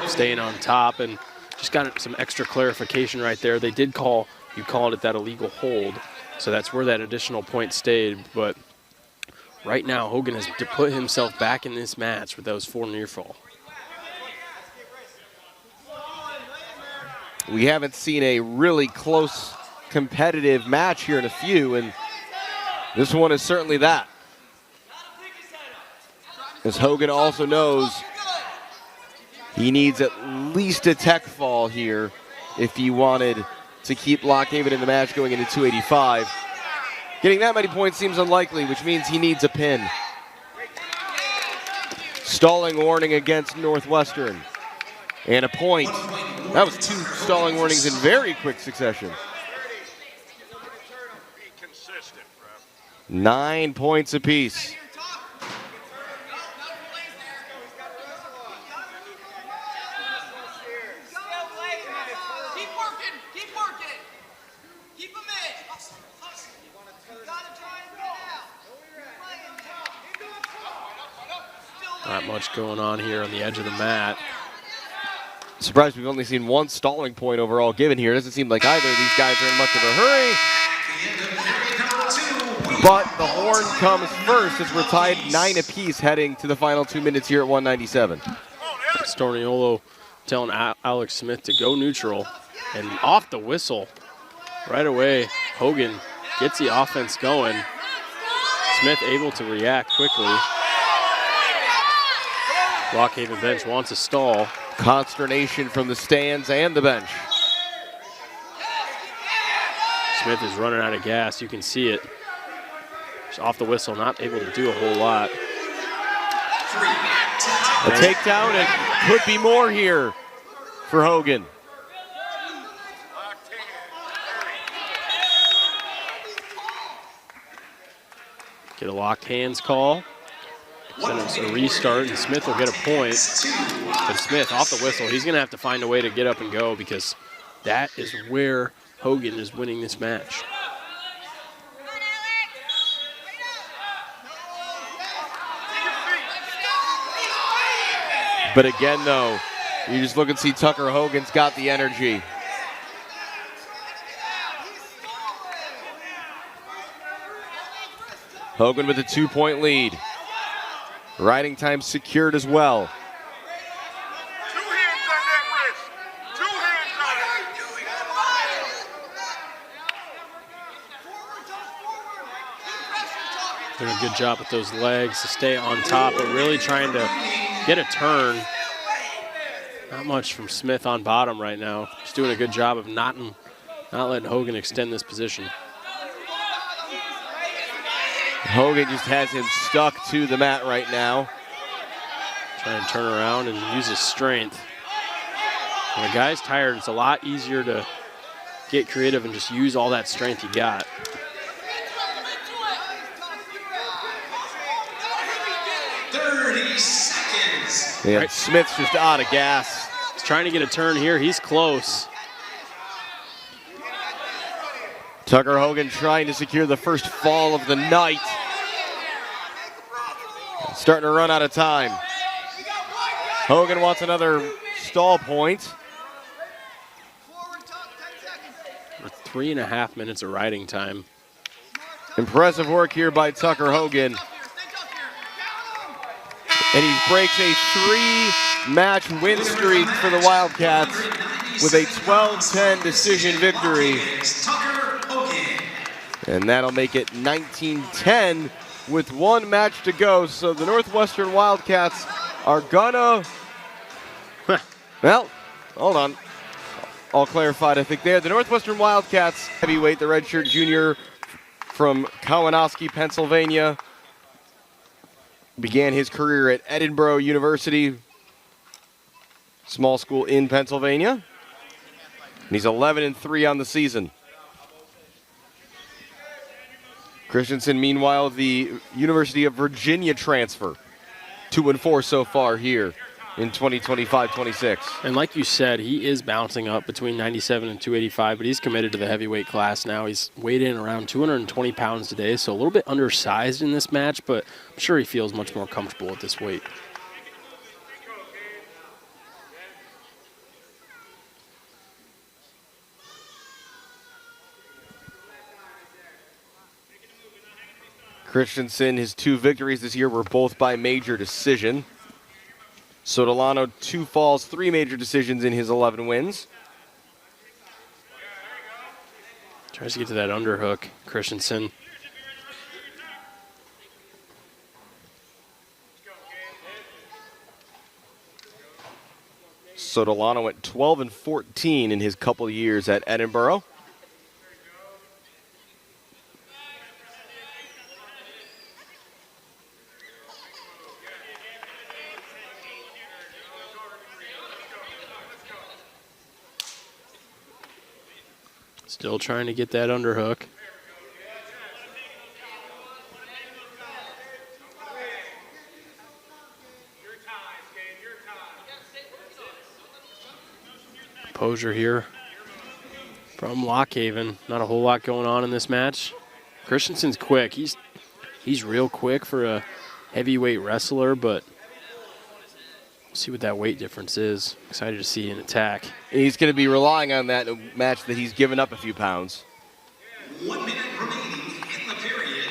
[SPEAKER 2] staying on top, and just got some extra clarification right there. They did call, you called it that illegal hold, so that's where that additional point stayed. But right now, Hogan has to put himself back in this match with those 4 near fall.
[SPEAKER 1] We haven't seen a really close competitive match here in a few, and this one is certainly that. As Hogan also knows he needs at least a tech fall here if he wanted to keep Lockhaven in the match going into 285. Getting that many points seems unlikely, which means he needs a pin. Stalling warning against Northwestern. And a point. That was 2 stalling warnings in very quick succession.
[SPEAKER 4] Be consistent, ref.
[SPEAKER 1] 9 points apiece.
[SPEAKER 2] Not much going on here on the edge of the mat.
[SPEAKER 1] Surprised we've only seen 1 stalling point overall given here. Doesn't seem like either of these guys are in much of a hurry. But the horn comes first as we're tied 9 apiece heading to the final 2 minutes here at 197.
[SPEAKER 2] Storniolo telling Alex Smith to go neutral. And off the whistle, right away, Hogan gets the offense going. Smith able to react quickly. Lockhaven bench wants a stall.
[SPEAKER 1] Consternation from the stands and the bench.
[SPEAKER 2] Smith is running out of gas. You can see it. Just off the whistle, not able to do a whole lot.
[SPEAKER 1] A takedown and could be more here for Hogan.
[SPEAKER 2] Get a locked hands call. Send him a restart, and Smith will get a point. But Smith, off the whistle, he's going to have to find a way to get up and go because that is where Hogan is winning this match.
[SPEAKER 1] But again, though, you just look and see Tucker Hogan's got the energy. Hogan with a 2-point lead. Riding time secured as well.
[SPEAKER 4] 2 hands on that wrist. 2 hands on it.
[SPEAKER 2] Doing a good job with those legs to stay on top, but really trying to get a turn. Not much from Smith on bottom right now. Just doing a good job of not letting Hogan extend this position.
[SPEAKER 1] Hogan just has him stuck to the mat right now.
[SPEAKER 2] Trying to turn around and use his strength. When a guy's tired, it's a lot easier to get creative and just use all that strength you got.
[SPEAKER 1] Yeah,
[SPEAKER 2] Right.
[SPEAKER 1] Smith's just out of gas.
[SPEAKER 2] He's trying to get a turn here. He's close.
[SPEAKER 1] Tucker Hogan trying to secure the first fall of the night. Starting to run out of time. Hogan wants another stall point.
[SPEAKER 2] With 3.5 minutes of riding time.
[SPEAKER 1] Impressive work here by Tucker Hogan. And he breaks a 3-match win streak for the Wildcats with a 12-10 decision victory. And that'll make it 19-10 with 1 match to go. So the Northwestern Wildcats are gonna, well, hold on. All clarified, I think there. The Northwestern Wildcats heavyweight, the redshirt junior from Kawanowski, Pennsylvania, began his career at Edinboro University, small school in Pennsylvania. And he's 11-3 on the season. Christensen, meanwhile, the University of Virginia transfer, 2-4 so far here in 2025-26.
[SPEAKER 2] And like you said, he is bouncing up between 97 and 285, but he's committed to the heavyweight class now. He's weighed in around 220 pounds today, so a little bit undersized in this match, but I'm sure he feels much more comfortable at this weight.
[SPEAKER 1] Christensen, his 2 victories this year were both by major decision. Sotolano, 2 falls, 3 major decisions in his 11 wins.
[SPEAKER 2] Tries to get to that underhook, Christensen.
[SPEAKER 1] Sotolano went 12-14 in his couple years at Edinboro.
[SPEAKER 2] Still trying to get that underhook. Posner here from Lockhaven. Not a whole lot going on in this match. Christensen's quick. He's real quick for a heavyweight wrestler, but we'll see what that weight difference is. Excited to see an attack.
[SPEAKER 1] He's going to be relying on that in a match that he's given up a few pounds.
[SPEAKER 3] 1 minute remaining in the period.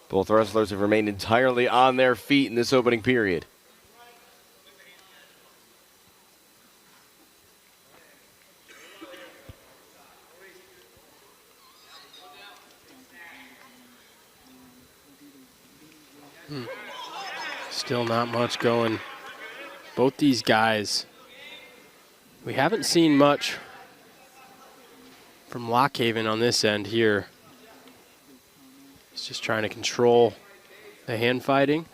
[SPEAKER 1] Both wrestlers have remained entirely on their feet in this opening period.
[SPEAKER 2] Still not much going. Both these guys, we haven't seen much from Lockhaven on this end here. He's just trying to control the hand fighting.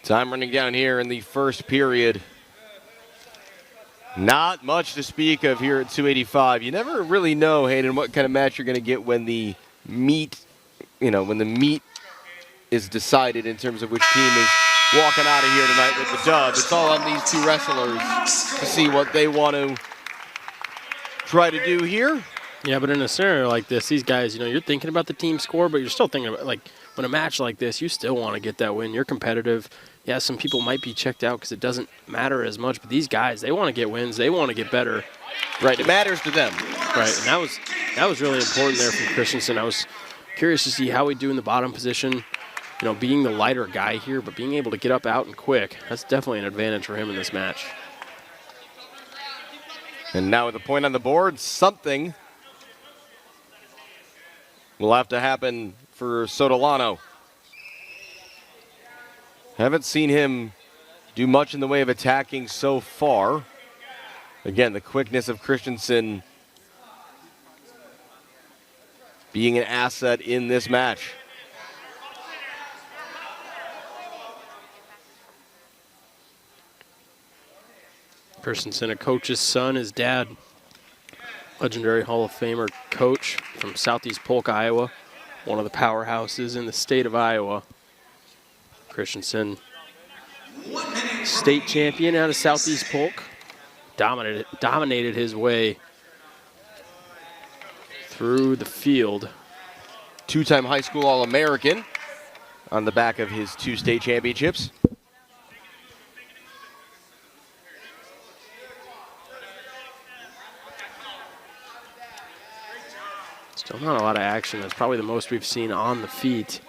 [SPEAKER 1] Time running down here in the first period. Not much to speak of here at 285. You never really know, Hayden, what kind of match you're going to get when the meat, when the meat is decided in terms of which team is walking out of here tonight with the dub. It's all on these two wrestlers to see what they want to try to do here.
[SPEAKER 2] Yeah, but in a scenario like this, these guys, you're thinking about the team score, but you're still thinking about, like, when a match like this, you still want to get that win. You're competitive. Yeah, some people might be checked out because it doesn't matter as much, but these guys, they want to get wins. They want to get better.
[SPEAKER 1] Right, it matters to them.
[SPEAKER 2] Right, and that was really important there from Christensen. I was curious to see how we do in the bottom position, being the lighter guy here, but being able to get up out and quick. That's definitely an advantage for him in this match.
[SPEAKER 1] And now with a point on the board, something will have to happen for Sotolano. Haven't seen him do much in the way of attacking so far. Again, the quickness of Christensen being an asset in this match.
[SPEAKER 2] Christensen, a coach's son, his dad, legendary Hall of Famer coach from Southeast Polk, Iowa, one of the powerhouses in the state of Iowa. Christensen, state champion out of Southeast Polk, dominated his way through the field.
[SPEAKER 1] Two-time high school All-American on the back of his 2 state championships.
[SPEAKER 2] Still not a lot of action. That's probably the most we've seen on the feet.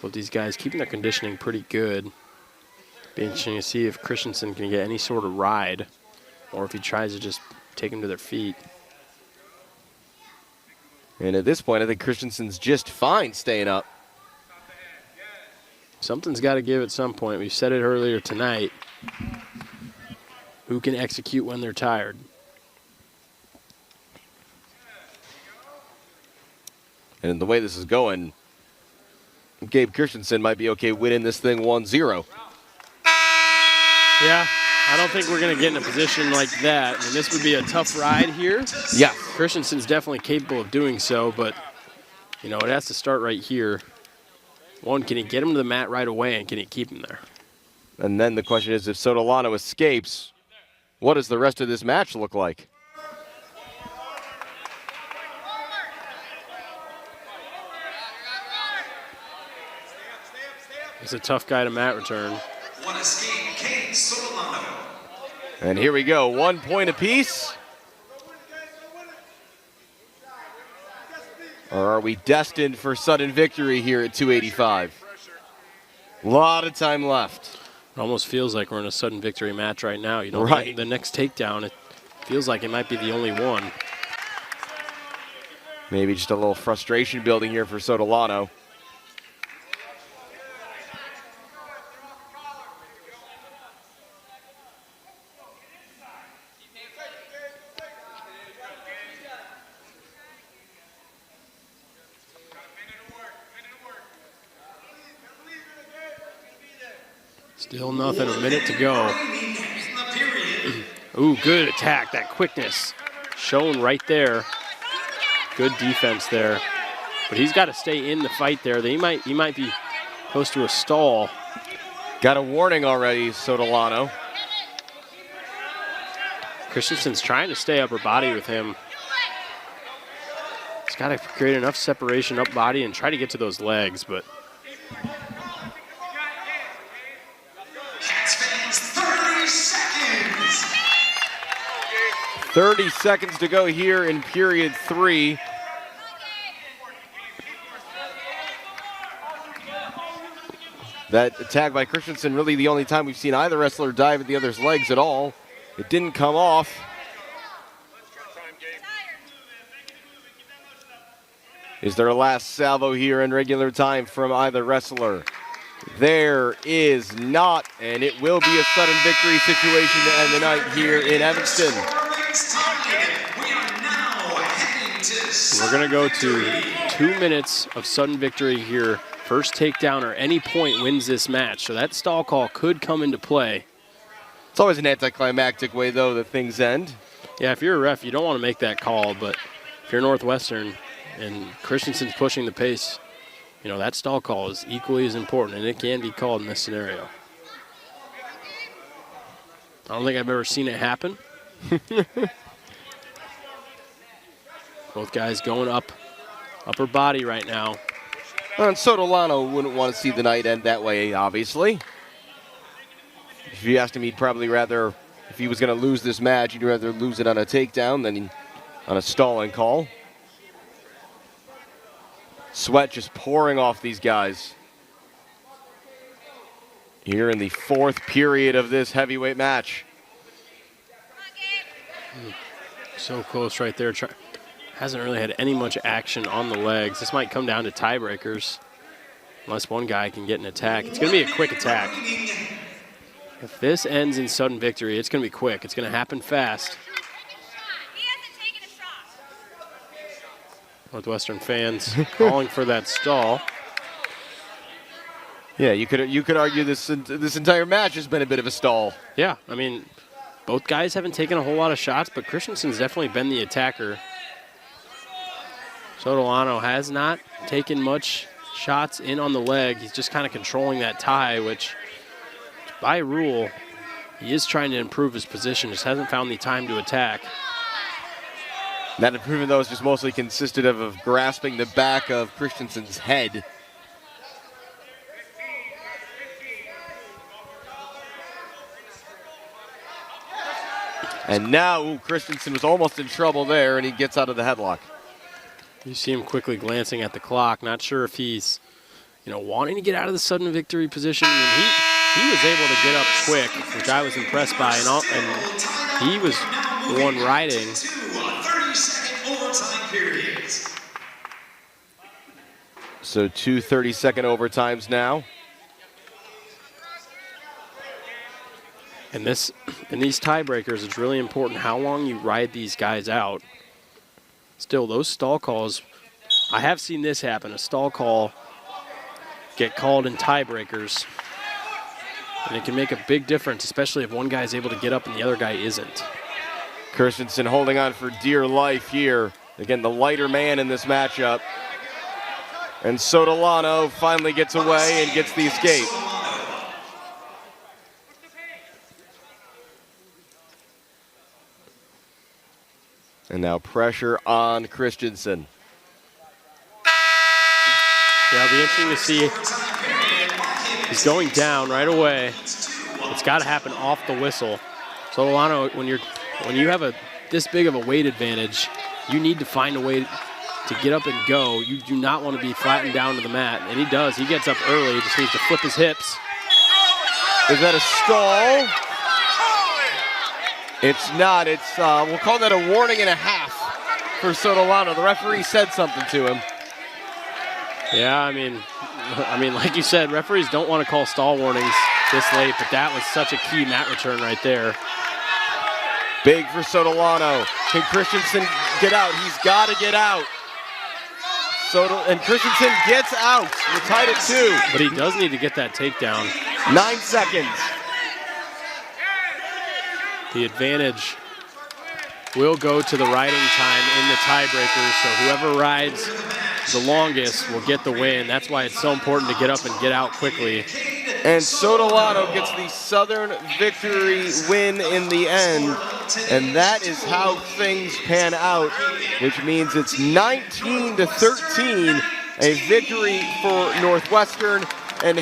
[SPEAKER 2] Both these guys keeping their conditioning pretty good. Be interesting to see if Christensen can get any sort of ride or if he tries to just take them to their feet.
[SPEAKER 1] And at this point, I think Christensen's just fine staying up.
[SPEAKER 2] Something's got to give at some point. We said it earlier tonight. Who can execute when they're tired?
[SPEAKER 1] And the way this is going, Gabe Christensen might be okay winning this thing 1-0.
[SPEAKER 2] Yeah, I don't think we're going to get in a position like that. I mean, this would be a tough ride here.
[SPEAKER 1] Yeah.
[SPEAKER 2] Christensen's definitely capable of doing so, but, it has to start right here. One, can he get him to the mat right away, and can he keep him there?
[SPEAKER 1] And then the question is, if Sotolano escapes, what does the rest of this match look like?
[SPEAKER 2] He's a tough guy to mat return.
[SPEAKER 3] One escape, Kane Sotolano.
[SPEAKER 1] And here we go, 1 point apiece. Or are we destined for sudden victory here at 285? A lot of time left.
[SPEAKER 2] It almost feels like we're in a sudden victory match right now.
[SPEAKER 1] Right.
[SPEAKER 2] The next takedown, it feels like it might be the only one.
[SPEAKER 1] Maybe just a little frustration building here for Sotolano.
[SPEAKER 2] Still nothing, a minute to go. Ooh, good attack, that quickness shown right there. Good defense there. But he's got to stay in the fight there. He might be close to a stall.
[SPEAKER 1] Got a warning already, Sotolano.
[SPEAKER 2] Christensen's trying to stay upper body with him. He's got to create enough separation up body and try to get to those legs, but
[SPEAKER 1] 30 seconds to go here in period 3. That attack by Christensen, really the only time we've seen either wrestler dive at the other's legs at all. It didn't come off. Is there a last salvo here in regular time from either wrestler? There is not, and it will be a sudden victory situation to end the night here in Evanston.
[SPEAKER 2] We're going to go to 2 minutes of sudden victory here. First takedown or any point wins this match, so that stall call could come into play.
[SPEAKER 1] It's always an anticlimactic way, though, that things end.
[SPEAKER 2] Yeah, if you're a ref, you don't want to make that call, but if you're Northwestern and Christensen's pushing the pace, you know, that stall call is equally as important, and it can be called in this scenario. I don't think I've ever seen it happen. Both guys going up, upper body right now.
[SPEAKER 1] And Sotolano wouldn't want to see the night end that way, obviously. If you asked him, he'd probably rather, if he was going to lose this match, he'd rather lose it on a takedown than on a stalling call. Sweat just pouring off these guys. Here in the 4th period of this heavyweight match.
[SPEAKER 2] So close right there. Hasn't really had any much action on the legs. This might come down to tiebreakers unless one guy can get an attack. It's going to be a quick attack. If this ends in sudden victory, it's going to be quick. It's going to happen fast. Northwestern fans calling for that stall.
[SPEAKER 1] Yeah, you could argue this entire match has been a bit of a stall.
[SPEAKER 2] Yeah, I mean, both guys haven't taken a whole lot of shots, but Christensen's definitely been the attacker. Sotolano has not taken much shots in on the leg. He's just kind of controlling that tie, which by rule, he is trying to improve his position, just hasn't found the time to attack.
[SPEAKER 1] That improvement, though, is just mostly consisted of grasping the back of Christensen's head. And now, Christensen was almost in trouble there, and he gets out of the headlock.
[SPEAKER 2] You see him quickly glancing at the clock, not sure if he's, wanting to get out of the sudden victory position. And he was able to get up quick, which I was impressed by, and he was the one riding.
[SPEAKER 1] So 2 30-second overtimes now.
[SPEAKER 2] In these tiebreakers, it's really important how long you ride these guys out. Still, those stall calls, I have seen this happen, a stall call get called in tiebreakers. And it can make a big difference, especially if one guy is able to get up and the other guy isn't.
[SPEAKER 1] Christensen holding on for dear life here. Again, the lighter man in this matchup. And Sotolano finally gets away and gets the escape. And now pressure on Christensen.
[SPEAKER 2] Yeah, it'll be interesting to see. He's going down right away. It's got to happen off the whistle. Sotolano, when you have this big of a weight advantage, you need to find a way to get up and go. You do not want to be flattened down to the mat, and he does. He gets up early. He just needs to flip his hips.
[SPEAKER 1] Is that a stall? It's not. It's we'll call that a warning and a half for Sotolano. The referee said something to him.
[SPEAKER 2] Yeah, I mean, like you said, referees don't want to call stall warnings this late, but that was such a key mat return right there.
[SPEAKER 1] Big for Sotolano. Can Christensen get out? He's got to get out. And Christensen gets out. We're tied at 2.
[SPEAKER 2] But he does need to get that takedown.
[SPEAKER 1] 9 seconds.
[SPEAKER 2] The advantage will go to the riding time in the tiebreakers, so whoever rides the longest will get the win. That's why it's so important to get up and get out quickly.
[SPEAKER 1] And Sotolano gets the Southern victory win in the end. And that is how things pan out, which means it's 19-13, a victory for Northwestern.